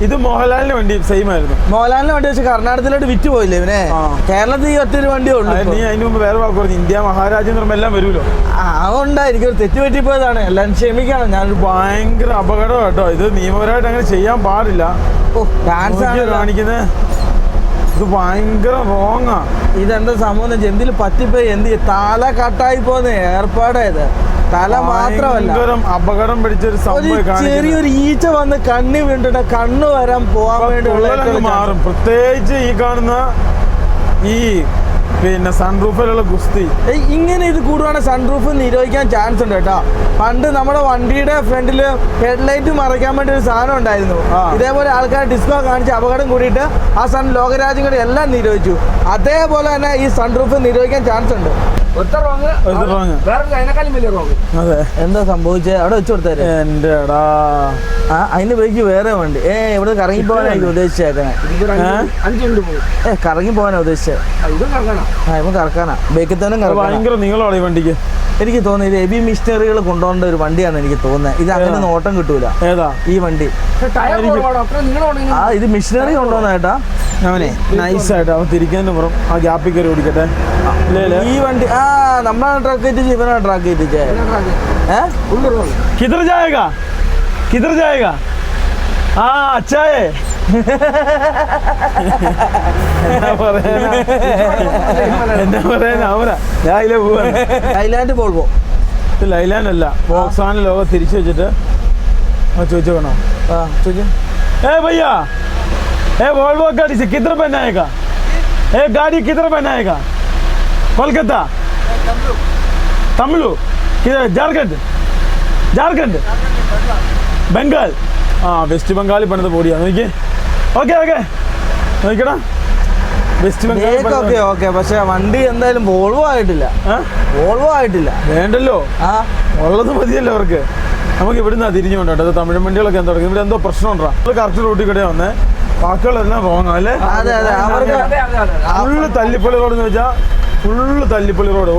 ഇത് മോഹൻലാലിന്റെ വണ്ടി സെയിം ആയിരുന്നു. മോഹൻലാലിന്റെ വണ്ടി വെച്ച് കർണാടകത്തിലോട്ട് വിറ്റ് പോയില്ലേ ഇവനെ? കേരളത്തിൽ ഈ ഒറ്റൊരു വണ്ടിയേ ഉള്ളൂ. നീ അതിന് മുമ്പ് വേറെ വാക്ക് പറഞ്ഞു, ഇന്ത്യ മഹാരാജ്യം എന്ന് എല്ലാം വരുമല്ലോ. അതുകൊണ്ടായിരിക്കും ഒരു തെറ്റ് പറ്റിപ്പോയതാണ്. എല്ലാം ക്ഷമിക്കണം. ഞാനൊരു ഭയങ്കര അപകടം കേട്ടോ. ഇത് നിയമപരമായിട്ട് അങ്ങനെ ചെയ്യാൻ പാടില്ല. ഡാൻസ് ആണ് കാണിക്കുന്നത്. ഇത് ഭയങ്കര റോങ്ങാ. ഇതെന്താ സംഭവം എന്തിൽ പറ്റിപ്പോയി തല കട്ടായി പോകുന്ന ഏർപ്പാടായത്. തല മാത്രമല്ല അപകടം പിടിച്ചൊരു ചെറിയൊരു ഈച്ച വന്ന് കണ്ണി വീണ്ടിട്ട് കണ്ണു വരാൻ പോകാൻ വേണ്ടി മാറും. പ്രത്യേകിച്ച് ഈ കാണുന്ന ഈ പിന്നെ സൺറൂഫിലുള്ള ഗുസ്തി ഇങ്ങനെ ഇത് കൂടുവാണെങ്കിൽ സൺറൂഫ് നിരോധിക്കാൻ ചാൻസ് ഉണ്ട് കേട്ടോ. പണ്ട് നമ്മുടെ വണ്ടിയുടെ ഫ്രണ്ടില് ഹെഡ്ലൈറ്റ് മറയ്ക്കാൻ വേണ്ടി ഒരു സാധനം ഉണ്ടായിരുന്നു. ഇതേപോലെ ആൾക്കാർ ഡിസ്കോ കാണിച്ച് അപകടം കൂടിയിട്ട് ആ ലോകരാജ്യങ്ങൾ എല്ലാം നിരോധിച്ചു. അതേപോലെ തന്നെ ഈ സൺറൂഫ് നിരോധിക്കാൻ ചാൻസ് ഉണ്ട്. എന്താ സംഭവിച്ചത്? അവിടെ വെച്ച് കൊടുത്തേ അതിന്റെ ബൈക്ക് വേറെ വണ്ടി. ഇവിടെ കറങ്ങി പോകാനായിരിക്കും ഉദ്ദേശിച്ചേക്കണേ. കറങ്ങി പോകാനാ ഉദ്ദേശിച്ചത്. ഇവൻ കറക്കാനാ ബൈക്കിൽ തന്നെ. ഭയങ്കര നീളമാണ് ഈ വണ്ടിക്ക്. എനിക്ക് തോന്നുന്നത് ഹെവി മിഷനറികൾ കൊണ്ടുപോകേണ്ട ഒരു വണ്ടിയാണെന്ന് എനിക്ക് തോന്നുന്നത്. ഇത് അങ്ങനെ നോട്ടം കിട്ടൂല. ഏതാ ഈ വണ്ടി? ഇത് മിഷനറി കൊണ്ടുപോകുന്ന കേട്ടാ. അവനെ നൈസായിട്ട് അവൻ തിരിക്കുന്നതിന് പുറം ആ ഗ്യാപ്പിൽ കയറി ഓടിക്കട്ടെ. ഈ വണ്ടി നമ്മളെ ട്രാക്ക് എത്തിച്ച് ഇവനാ ട്രാക്ക് എത്തിച്ചേ. കിധർ ജായേഗാ കിധർ ജായേഗാ? ആ അച്ചായേ എന്നാ പറയാനാ അവനാ. രാവിലെ പോവാ ലൈലാൻഡ് പോൾവോ. ഇത് ലൈലാൻഡ് അല്ല, വോക്സാൻ ലോഗോ തിരിച്ചു വെച്ചിട്ട് ചോദിച്ചു വേണോ? ചോദിച്ചു. भैया वोल्वो गाड़ी से किधर बनाएगा? गाड़ी किधर बनाएगा? कोलकाता, तमिलू, किधर? झारखंड, झारखंड, बंगाल. വെസ്റ്റ് ബംഗാളിൽ പണിത ബോഡിയാണ്. നോക്കിയേ. ഓക്കെ ഓക്കെ നോക്കടാ. West Bengal okay. പക്ഷെ വണ്ടി എന്തായാലും വോൾവോ ആയിട്ടില്ല. വോൾവോ ആയിട്ടില്ല. വേണ്ടല്ലോ, ഉള്ളത് മതിയല്ലോ അവർക്ക്. നമുക്ക് ഇവിടുന്ന് തിരിഞ്ഞു കൊണ്ടോ. അത് തമിഴ് വണ്ടികളൊക്കെ എന്താ ഇവിടെ എന്തോ പ്രശ്നം ഉണ്ടോ? കറക്റ്റ് റൂട്ടിൽ കൂടെ വന്നേ. ബാക്കികളെല്ലാം റോങ് അല്ലേ? ഫുള്ള് തല്ലിപ്പള്ളി റോഡ് എന്ന് വെച്ചാൽ ഫുള്ള് തല്ലിപ്പള്ളി റോഡ്.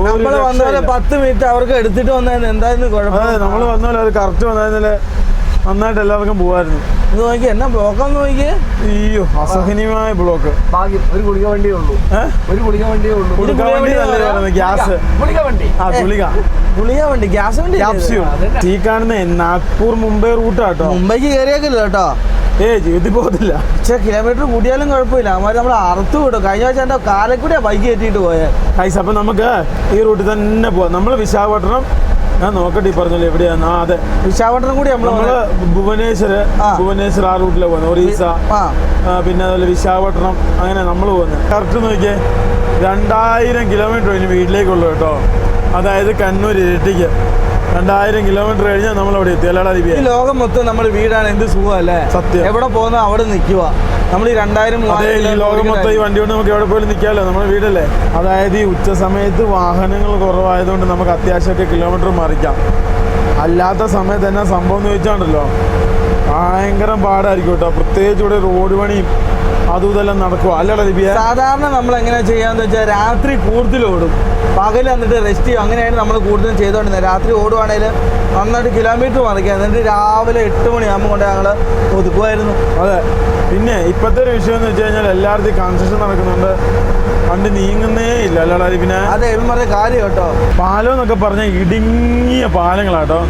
10 മിനിറ്റ് അവർക്ക് എടുത്തിട്ട് വന്നതിന് എന്തായിരുന്നു കുഴപ്പം? നമ്മൾ വന്നാലും അത് കറക്റ്റ് വന്നതിന് നന്നായിട്ട് എല്ലാവർക്കും പോവായിരുന്നു. ഇത് നോക്കി എന്നാ ബ്ലോക്കാന്ന് നോക്കിയേ. അയ്യോ അസഹനീയമായ ബ്ലോക്ക്. ഒരു ഗുളിക വണ്ടിയേ ഉള്ളൂ. ഗ്യാസ് ഗുളിക വണ്ടി ഗ്യാസ് വണ്ടി. ഈ കാണുന്ന നാഗ്പൂർ മുംബൈ റൂട്ടാട്ടോ. മുംബൈക്ക് കയറിയേക്കില്ല കേട്ടോ. ജീവിതത്തിൽ പോകത്തില്ല. പക്ഷെ കിലോമീറ്റർ കൂടിയാലും കുഴപ്പമില്ല. അവന്മാർ നമ്മൾ അറുത്തു വിടും. കഴിഞ്ഞ ആഴ്ച എൻ്റെ കാലക്കൂടിയാ ബൈക്ക് കയറ്റിയിട്ട് പോയത്. കൈസ് അപ്പം നമുക്ക് ഈ റൂട്ടിൽ തന്നെ പോവാം. നമ്മൾ വിശാഖപട്ടണം ഞാൻ നോക്കട്ടെ ഈ പറഞ്ഞല്ലോ എവിടെയാണ്. അതെ വിശാഖപട്ടണം കൂടി നമ്മള് ഭുവനേശ്വർ ആ റൂട്ടിലാണ് പോകുന്നത്. ഒറീസ പിന്നെ അതുപോലെ വിശാഖപട്ടണം അങ്ങനെ നമ്മൾ പോകുന്നത്. കറക്റ്റ് നോക്കിയേ 2000 കിലോമീറ്റർ ഇനി വീട്ടിലേക്കുള്ളൂ കേട്ടോ. അതായത് കണ്ണൂർ ഇരട്ടിക്ക് 2000 കിലോമീറ്റർ കഴിഞ്ഞാൽ നമ്മളവിടെ എത്തി. ഈ ലോകം മൊത്തം നമ്മുടെ വീടാണ്. എന്ത് സുഖമല്ലേ? സത്യം. എവിടെ പോകുന്ന അവിടെ നിൽക്കുക. നമ്മൾ ഈ 2000 ഈ ലോകം മൊത്തം ഈ വണ്ടി കൊണ്ട് നമുക്ക് എവിടെ പോലും നിൽക്കാമല്ലോ. നമ്മുടെ വീടല്ലേ. അതായത് ഈ ഉച്ച സമയത്ത് വാഹനങ്ങൾ കുറവായതുകൊണ്ട് നമുക്ക് അത്യാവശ്യമൊക്കെ കിലോമീറ്റർ മറിക്കാം. അല്ലാത്ത സമയത്ത് എന്നാ സംഭവം എന്ന് ചോദിച്ചാണ്ടല്ലോ ഭയങ്കര പാടായിരിക്കും കേട്ടോ. പ്രത്യേകിച്ച് ഇവിടെ റോഡ് പണിയും അതും ഇതെല്ലാം നടക്കുക. അല്ലടാ ലിപിയ? സാധാരണ നമ്മൾ എങ്ങനെ ചെയ്യാന്ന് വെച്ചാൽ രാത്രി കൂടുതൽ ഓടും, പകൽ എന്നിട്ട് റെസ്റ്റ് ചെയ്യും. അങ്ങനെയാണ് നമ്മൾ കൂടുതലും ചെയ്തുകൊണ്ടിരുന്നത്. രാത്രി ഓടുവാണെങ്കിൽ നന്നായിട്ട് കിലോമീറ്റർ മറിക്കുക. എന്നിട്ട് രാവിലെ 8 മണിയാകുമ്പോൾ കൊണ്ട് ഞങ്ങൾ ഒതുക്കുമായിരുന്നു. അതെ. പിന്നെ ഇപ്പോഴത്തെ ഒരു വിഷയം എന്ന് വെച്ച് കഴിഞ്ഞാൽ എല്ലായിടത്തും കൺസ്ട്രക്ഷൻ നടക്കുന്നുണ്ട്. വണ്ടി നീങ്ങുന്നേ ഇല്ല. അല്ലടാ പിന്നെ? അതെ, ഇവൻ പറഞ്ഞ കാര്യം കേട്ടോ. പാലം എന്നൊക്കെ പറഞ്ഞാൽ ഇടുങ്ങിയ പാലങ്ങളാട്ടോ.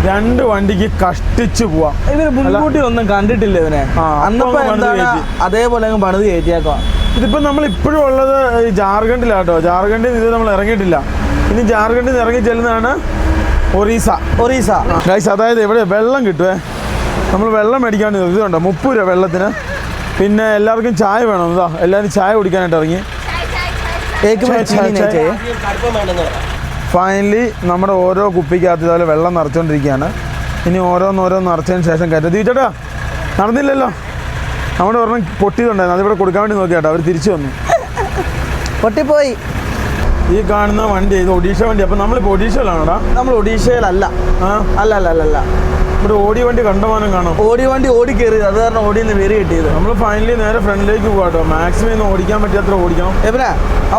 2 വണ്ടിക്ക് കഷ്ടിച്ച് പോവാം. ഇവര് മുൻകൂട്ടി ഒന്നും കണ്ടിട്ടില്ല ഇവനെ. അതേപോലെ പണിത് കയറ്റിയാക്കാം. ഇതിപ്പോ നമ്മൾ ഇപ്പോഴും ഉള്ളത് ഈ ജാർഖണ്ഡിലാട്ടോ. ജാർഖണ്ഡിൽ ഇത് നമ്മൾ ഇറങ്ങിയിട്ടില്ല. ഇനി ജാർഖണ്ഡിൽ നിന്ന് ഇറങ്ങി ചെല്ലുന്നതാണ് ഒറീസ. ഗൈസ് അതായത് ഇവിടെ വെള്ളം കിട്ടുവേ. നമ്മൾ വെള്ളം മേടിക്കാൻ ഇതുണ്ടോ 30 രൂപ വെള്ളത്തിന്. പിന്നെ എല്ലാവർക്കും ചായ വേണം. ഇതാ എല്ലാവരും ചായ കുടിക്കാനായിട്ട് ഇറങ്ങി. ഫൈനലി നമ്മുടെ ഓരോ കുപ്പിക്കകത്ത് ഇതുപോലെ വെള്ളം നിറച്ചുകൊണ്ടിരിക്കുകയാണ്. ഇനി ഓരോന്നോരോന്ന് നിറച്ചതിന് ശേഷം കയറ്റം. തീറ്റേട്ടാ നടന്നില്ലല്ലോ. നമ്മുടെ ഒരെണ്ണം പൊട്ടിയതുണ്ടായിരുന്നു. അതിവിടെ കൊടുക്കാൻ വേണ്ടി നോക്കിയാട്ടോ. അവർ തിരിച്ചു വന്നു. പൊട്ടിപ്പോയി. ഈ കാണുന്ന വണ്ടി ഇത് ഒഡീഷ വണ്ടി. അപ്പം നമ്മളിപ്പോൾ ഒഡീഷയിലാണോടാ? നമ്മൾ ഒഡീഷയിലല്ല. അല്ല ഇവിടെ ഓടിയ വണ്ടി കണ്ടമാനം കാണും. ഓടിയ വണ്ടി ഓടി കയറിയത്. അത് കാരണം ഓടിയിൽ നിന്ന് വെറി കിട്ടിയത്. നമ്മൾ ഫൈനലി നേരെ ഫ്രണ്ടിലേക്ക് പോകാട്ടോ. മാക്സിമം ഇന്ന് ഓടിക്കാൻ പറ്റാത്ര ഓടിക്കണം. എവനാ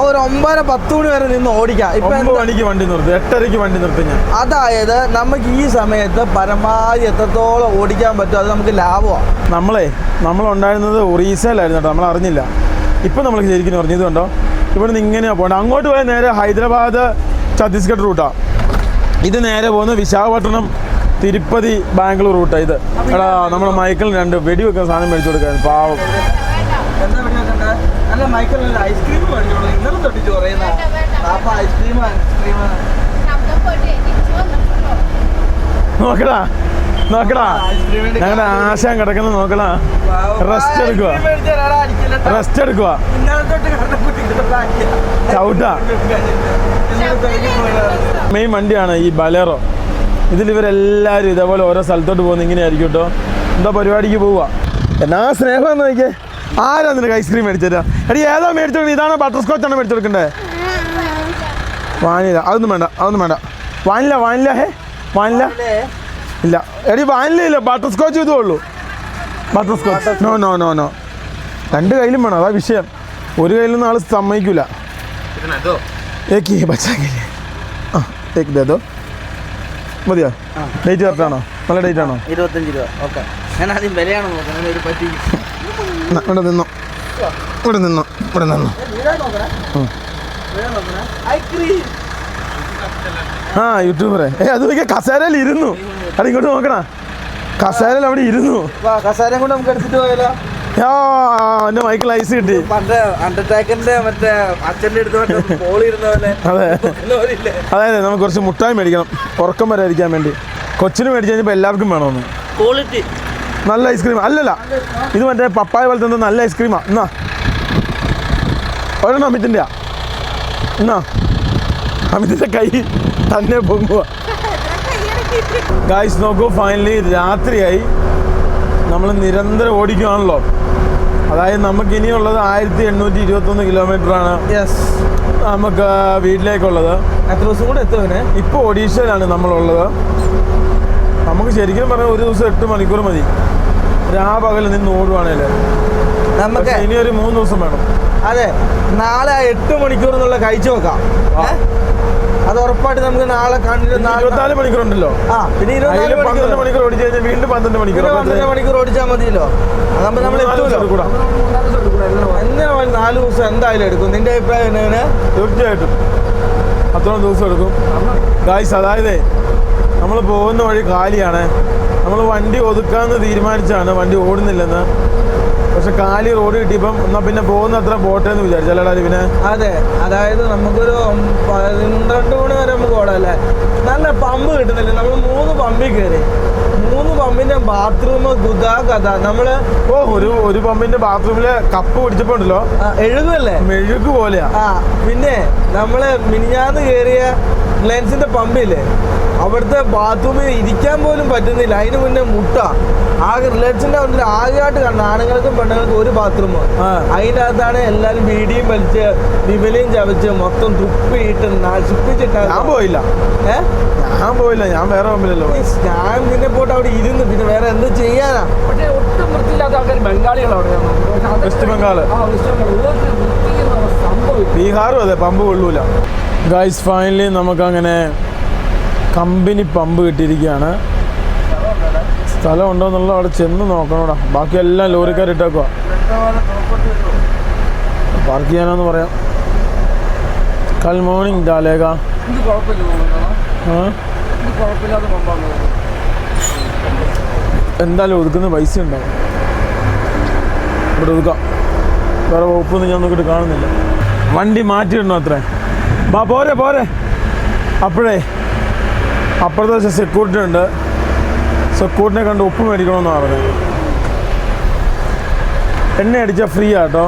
ഒരു 9-10 മണി വരെ നിന്ന് ഓടിക്കാം. 9 മണിക്ക് വണ്ടി നിർത്തും, 8:30 വണ്ടി നിർത്തും ഞാൻ. അതായത് നമുക്ക് ഈ സമയത്ത് പരമാവധി എത്രത്തോളം ഓടിക്കാൻ പറ്റും അത് നമുക്ക് ലാഭമാണ്. നമ്മളുണ്ടായിരുന്നത് ഒറീസയിലായിരുന്നു കേട്ടോ. നമ്മൾ അറിഞ്ഞില്ല. ഇപ്പം നമ്മൾ ശരിക്കും പറഞ്ഞത് കണ്ടോ. ഇവിടുന്ന് ഇങ്ങനെയാണ് പോകേണ്ടത്. അങ്ങോട്ട് പോയാൽ നേരെ ഹൈദരാബാദ് ഛത്തീസ്ഗഡ് റൂട്ടാണ്. ഇത് നേരെ പോകുന്നത് വിശാഖപട്ടണം തിരുപ്പതി ബാംഗ്ലൂർ റൂട്ടാണ്. ഇത് എടാ നമ്മൾ മൈക്കിളിന് 2 വെടി വെക്കുന്ന സാധനം മേടിച്ചു കൊടുക്കാൻ പാവം. അല്ല മൈക്കൽ ഐസ്ക്രീം മേടിച്ചോളൂ. ഇന്നലെ തൊട്ട് ചോറയുന്ന അപ്പൊ ഐസ്ക്രീം നോക്കടാ നോക്കടാ, ഞങ്ങളുടെ ആശാൻ കിടക്കുന്ന നോക്കടാ. റെസ്റ്റ് എടുക്കുക, റെസ്റ്റ് എടുക്കുക. ചവിട്ടാ മെയിൻ വണ്ടിയാണ് ഈ ബലേറോ. ഇതിലിവരെല്ലാവരും ഇതേപോലെ ഓരോ സ്ഥലത്തോട്ട് പോകുന്ന ഇങ്ങനെയായിരിക്കും കേട്ടോ. എന്താ പരിപാടിക്ക് പോവുക. എന്നാ സ്നേഹം എന്ന് നോക്കിയേ. ആരാ നിനക്ക് ഐസ്ക്രീം മേടിച്ചേരാ? എടി ഏതാ മേടിച്ചെടുക്കുന്നത്? ഇതാണോ ബട്ടർ സ്കോച്ചാണോ മേടിച്ചെടുക്കണ്ടേ? വാനില അതൊന്നും വേണ്ട, അതൊന്നും വേണ്ട. വാനില വാനില ഹേ വാനില ഇല്ല. എടി വാനില ഇല്ല, ബട്ടർ സ്കോച്ച് ഇതേ ഉള്ളൂ. Butterscotch no no no no. രണ്ട് കയ്യിലും വേണം, അതാ വിഷയം. ഒരു കയ്യിലൊന്നും ആൾ സമ്മതിക്കില്ല. ഏക്ക് ബച്ചാക്കില്ലേ? ആ ഏക്ക് ദേ ദോ. മതിയോ? ഡേറ്റ് കറക്റ്റാണോ? നല്ല ഡേറ്റ് ആണോ? 25 രൂപ. ഓക്കെ, ഞാൻ ആദ്യം വിലയാണ് നോക്കുന്നത്. ഒരു പറ്റി ഇവിടെ നിന്നോ, ഇവിടെ നിന്നോ, ഇവിടെ നിന്നോ. ആ യൂട്യൂബറെ അത് നോക്കിയാൽ കസേരയിൽ ഇരുന്നു. അത് ഇങ്ങോട്ട് നോക്കണ, കസേരയിൽ അവിടെ ഇരുന്നു. കസാരം കൊണ്ട് നമുക്ക് എടുത്തിട്ട് പോയാലോ? എന്റെ മൈക്കിൾ ഐസ് കിട്ടി. പണ്ട് അണ്ടർടേക്കറിന്റെ മറ്റേ അച്ഛൻ്റെ അടുത്ത് പോളിരുന്ന പോലെ. അതെ അതെ, നമുക്ക് കുറച്ച് മുട്ടായി മേടിക്കണം ഉറക്കം വരാതിരിക്കാൻ വേണ്ടി. കൊച്ചിന് മേടിച്ച് കഴിഞ്ഞപ്പോൾ എല്ലാവർക്കും വേണമെന്ന്. ക്വാളിറ്റി നല്ല ഐസ്ക്രീം അല്ലല്ല, ഇത് മറ്റേ പപ്പായ പോലത്തെ എന്തോ നല്ല ഐസ്ക്രീമാ. എന്നാ ഒരെണ്ണം അമിത്തിൻ്റെയാ. എന്നാ അമിതിൻ്റെ കൈ തന്നെ പൊങ്ങുക. ഗായ്സ് നോക്കൂ, ഫൈനലി രാത്രിയായി. നമ്മൾ നിരന്തരം ഓടിക്കുകയാണല്ലോ. അതായത് നമുക്ക് ഇനിയുള്ളത് 1821 കിലോമീറ്ററാണ് നമുക്ക് വീട്ടിലേക്കുള്ളത്. എത്ര ദിവസം കൂടെ എത്തുവനെ? ഇപ്പോൾ ഒഡീഷയിലാണ് നമ്മളുള്ളത്. നമുക്ക് ശരിക്കും പറഞ്ഞാൽ ഒരു ദിവസം 8 മണിക്കൂർ മതി രാപകൽ നിന്ന് ഓടുവാണേല്. നമുക്ക് ഇനി ഒരു 3 ദിവസം വേണം. അതെ, നാളെ 8 മണിക്കൂർ എന്നുള്ള കഴിച്ചു നോക്കാം. അത് ഉറപ്പായിട്ട് നമുക്ക് നാളെ കണ്ടിട്ട് 24 മണിക്കൂറുണ്ടല്ലോ. പിന്നെ 12 മണിക്കൂർ ഓടിച്ചു കഴിഞ്ഞാൽ വീണ്ടും 12 മണിക്കൂർ ഓടിച്ചാൽ മതിയല്ലോ. അതാകുമ്പോൾ നമ്മൾ എത്തുമല്ലോ. എന്നാ 4 ദിവസം എന്തായാലും എടുക്കും. നിന്റെ അഭിപ്രായം എങ്ങനെ? തീർച്ചയായിട്ടും അത്രയും ദിവസം എടുക്കും ഗായ്സ്. അതായത് നമ്മൾ പോകുന്ന വഴി കാലിയാണ്. നമ്മൾ വണ്ടി ഒതുക്കാമെന്ന് തീരുമാനിച്ചാണ്, വണ്ടി ഓടുന്നില്ലെന്ന്. പക്ഷെ കാലി റോഡ് കിട്ടിയപ്പം എന്നാൽ പിന്നെ പോകുന്ന അത്ര പോട്ടെ എന്ന് വിചാരിച്ചല്ലേടാ പിന്നെ. അതെ, അതായത് നമുക്കൊരു 12 മണി വരെ നമുക്ക് ഓടാല്ലേ. നല്ല പമ്പ് കിട്ടുന്നില്ല. നമ്മൾ 3 പമ്പിൽ കയറി. 3 പമ്പിന്റെ ബാത്റൂം കഥ നമ്മള് ഒരു പമ്പിന്റെ ബാത്റൂമില് കപ്പ് പിടിച്ചപ്പോ ഉണ്ടല്ലോ എഴുകുമല്ലേ, മെഴുകു പോലെയാ. പിന്നെ നമ്മള് മിനിഞ്ഞാന്ന് കയറിയ റിലയൻസിന്റെ പമ്പില്ലേ, അവിടുത്തെ ബാത്റൂമിൽ ഇരിക്കാൻ പോലും പറ്റുന്നില്ല. അതിന് മുന്നേ മുട്ട ആകെ റിലയൻസിന്റെ ആകെയായിട്ട് കണ്ട ആണുങ്ങൾക്കും പെണ്ണുങ്ങൾക്കും ഒരു ബാത്റൂം. അതിൻ്റെ അകത്താണ് എല്ലാവരും ബീഡിയും വലിച്ച് വിമലയും ചവച്ച് മൊത്തം തുപ്പിയിട്ട് നശിപ്പിച്ചിട്ട്. ഞാൻ പോയില്ല, ഞാൻ വേറെ പമ്പിലല്ലോ. ഞാൻ പിന്നെ പോയിട്ട് അവിടെ ഇരുന്ന് പിന്നെ വേറെ എന്ത് ചെയ്യാനാ. പക്ഷേ ഒട്ടും വൃത്തിയില്ലാത്ത ആൾക്കാർ ബംഗാളികളവിടെ. വെസ്റ്റ് ബംഗാള്, ബീഹാറും അതെ, പമ്പ് കൊള്ളൂല. ഗൈസ് ഫൈനലി നമുക്കങ്ങനെ കമ്പനി പമ്പ് കിട്ടിയിരിക്കുകയാണ്. സ്ഥലം ഉണ്ടോ എന്നുള്ളത് അവിടെ ചെന്ന് നോക്കണോടാ. ബാക്കിയെല്ലാം ലോറിക്കാരിട്ടേക്കുക. പാർക്ക് ചെയ്യാനാന്ന് പറയാം. കൽ മോർണിംഗ് ഡാലേഗ. എന്തായാലും ഒതുക്കുന്ന പൈസ ഉണ്ടാവും. ഇവിടെ ഒതുക്കാം. വേറെ വകുപ്പൊന്നും ഞാൻ നോക്കിയിട്ട് കാണുന്നില്ല. വണ്ടി മാറ്റിയിടണോ അത്രേ? പോരെ പോരെ. അപ്പോഴേ അപ്പുറത്തെ സെക്യൂരിറ്റി ഉണ്ട്. സെക്യൂരിറ്റിനെ കണ്ട് ഉപ്പ് മേടിക്കണമെന്നാണ് പറഞ്ഞത്. എണ്ണ അടിച്ചാൽ ഫ്രീ ആട്ടോ.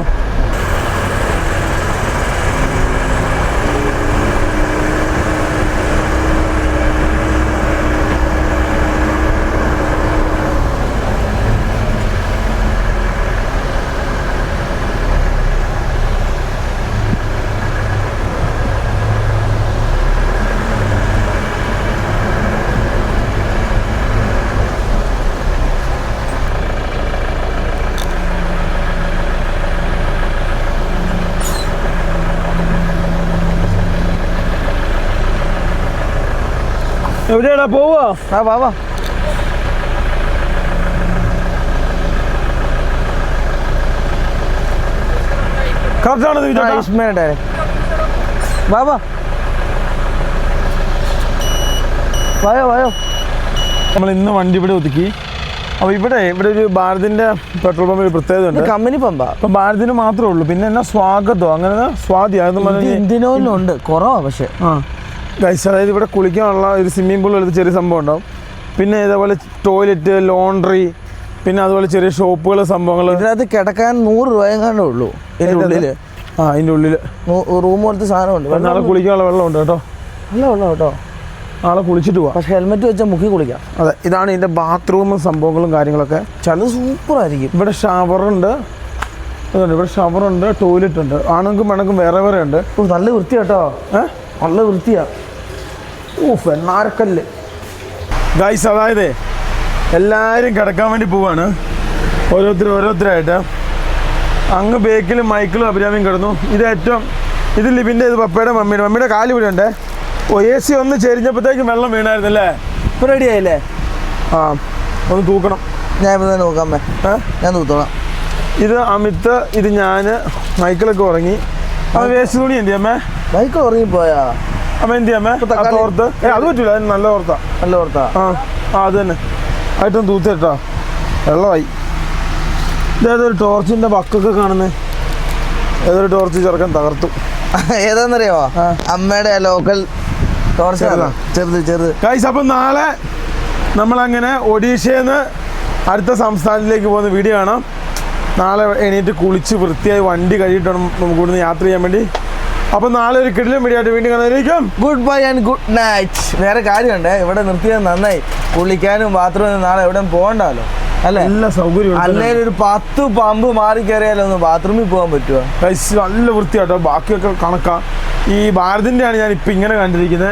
എവിടെയാടാ പോവാ? വാ കറക്റ്റാണ്. വായോ നമ്മൾ ഇന്ന് വണ്ടി ഇവിടെ ഒതുക്കി. അപ്പോൾ ഇവിടെ ഒരു ഭാരതിൻ്റെ പെട്രോൾ പമ്പിൽ പ്രത്യേകത ഉണ്ട്. കമ്പനി പമ്പാ. ഇപ്പം ഭാരതിന് മാത്രമേ ഉള്ളൂ. പിന്നെ എന്നാ സ്വാഗതോ അങ്ങനെ സ്വാതി അതെന്ന് പറഞ്ഞാൽ ഇന്ത്യനോയിലും ഉണ്ട്, കുറവാ പക്ഷേ. ഗൈസ് അതായത് ഇവിടെ കുളിക്കാനുള്ള ഒരു സ്വിമ്മിംഗ് പൂൾ എടുത്ത് ചെറിയ സംഭവം ഉണ്ടാവും. പിന്നെ ഇതേപോലെ ടോയ്ലറ്റ്, ലോണ്ട്രി, പിന്നെ അതുപോലെ ചെറിയ ഷോപ്പുകൾ, സംഭവങ്ങൾ. ഇതിനകത്ത് കിടക്കാൻ 100 രൂപയെങ്ങാണ്ടേ ഉള്ളൂ ഇതിൻ്റെ ഉള്ളിൽ. അതിൻ്റെ ഉള്ളിൽ റൂം പോലത്തെ സാധനമുണ്ട്. നാളെ കുളിക്കാനുള്ള വെള്ളമുണ്ട് കേട്ടോ. നല്ല വെള്ളം കേട്ടോ. നാളെ കുളിച്ചിട്ട് പോവാം. പക്ഷെ ഹെൽമെറ്റ് വെച്ചാൽ മുക്കി കുളിക്കാം. അതെ, ഇതാണ് ഇതിൻ്റെ ബാത്റൂമും സംഭവങ്ങളും കാര്യങ്ങളൊക്കെ. ചിലത് സൂപ്പറായിരിക്കും. ഇവിടെ ഷവറുണ്ട്, ഇവിടെ ഷവറുണ്ട്, ടോയ്ലറ്റ് ഉണ്ട്. ആണുങ്ങൾക്കും പെണ്ണുങ്ങൾക്കും വേറെ വേറെ ഉണ്ട്. നല്ല വൃത്തി കേട്ടോ. നല്ല വൃത്തിയാ. വെണ്ണാരക്കല്ല് ഗൈസ്. അതായത് എല്ലാവരും കിടക്കാൻ വേണ്ടി പോവാണ്, ഓരോരുത്തരായിട്ട്. അങ്ങ് ബേക്കിലും മൈക്കിളും അഭിരാമിയും കിടന്നു. ഇത് ലിബിൻ്റെ, ഇത് പപ്പയുടെ മമ്മിയുടെ കാല് ഇവിടെ ഉണ്ട്. AC ഒന്ന് ചെരിഞ്ഞപ്പോഴത്തേക്കും വെള്ളം വീണായിരുന്നു അല്ലേ? ഇപ്പോൾ റെഡി ആയില്ലേ? ഒന്ന് തൂക്കണം. ഞാൻ ഇപ്പം തന്നെ നോക്കാമേ. ഞാൻ തൂത്തോളാം. ഇത് അമിത്, ഇത് ഞാൻ, മൈക്കിളൊക്കെ ഉറങ്ങി. വേസ്റ്റ് തുണി എന്ത് ചെയ്യാമേ? മൈക്കിൾ ഉറങ്ങിപ്പോയാ? അമ്മ എന്ത് ചെയ്യാമേ? ഓർത്ത് അത് പറ്റൂല, അത് നല്ല ഓർത്താ. നല്ല ഓർത്താ? അത് തന്നെ ആയിട്ടൊന്ന് തൂത്തേട്ടോ. വെള്ളമായി. ഇതേതൊരു ടോർച്ചിൻ്റെ ബക്കൊക്കെ കാണുന്നത്. ഏതൊരു ടോർച്ച് ചെറുക്കൻ തകർത്തു. ഏതാന്നറിയാമോ? അമ്മയുടെ ലോക്കൽ ടോർച്ച്. ചെറുത്. ഗൈസ്, അപ്പം നാളെ നമ്മളങ്ങനെ ഒഡീഷയിൽ നിന്ന് അടുത്ത സംസ്ഥാനത്തിലേക്ക് പോകുന്ന വീഡിയോ കാണാം. നാളെ എണീറ്റ് കുളിച്ച് വൃത്തിയായി വണ്ടി കഴിയിട്ട് വേണം നമുക്ക് ഇവിടുന്ന് യാത്ര ചെയ്യാൻ വേണ്ടി. അപ്പം നാളെ ഒരു കിടിലൻ വീഡിയോ ആയിട്ട് വീണ്ടും കാണാനായിരിക്കും. Goodbye and good night. വേറെ കാര്യമുണ്ട്, ഇവിടെ നിർത്തിയത് നന്നായി. കുളിക്കാനും ബാത്റൂമിനും നാളെ എവിടെയും പോകണ്ടല്ലോ അല്ലേ? നല്ല സൗകര്യം. അല്ലെങ്കിൽ ഒരു 10 പമ്പ് മാറി കയറിയാലോ ഒന്ന് ബാത്റൂമിൽ പോകാൻ പറ്റുമോ? നല്ല വൃത്തിയാട്ടോ. ബാക്കിയൊക്കെ കണക്കാ. ഈ ഭാരതിൻ്റെ ആണ് ഞാൻ ഇപ്പം ഇങ്ങനെ കണ്ടിരിക്കുന്നത്.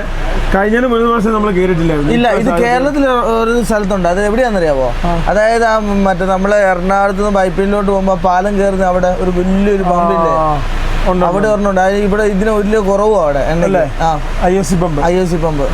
കഴിഞ്ഞ 3 വർഷം നമ്മൾ കയറിയിട്ടില്ലായിരുന്നു. ഇല്ല, ഇത് കേരളത്തിൽ ഒരു സ്ഥലത്തുണ്ട്. അത് എവിടെയാണെന്നറിയാമോ? അതായത് മറ്റേ നമ്മളെ എറണാകുളത്ത് നിന്ന് പൈപ്പിലോട്ട് പോകുമ്പോൾ പാലം കയറുന്ന അവിടെ ഒരു വലിയൊരു പമ്പില്ലേ, അവിടെ ഒരെണ്ണമുണ്ട്. ഇവിടെ ഇതിന് വലിയ കുറവും അവിടെ. IOC pump.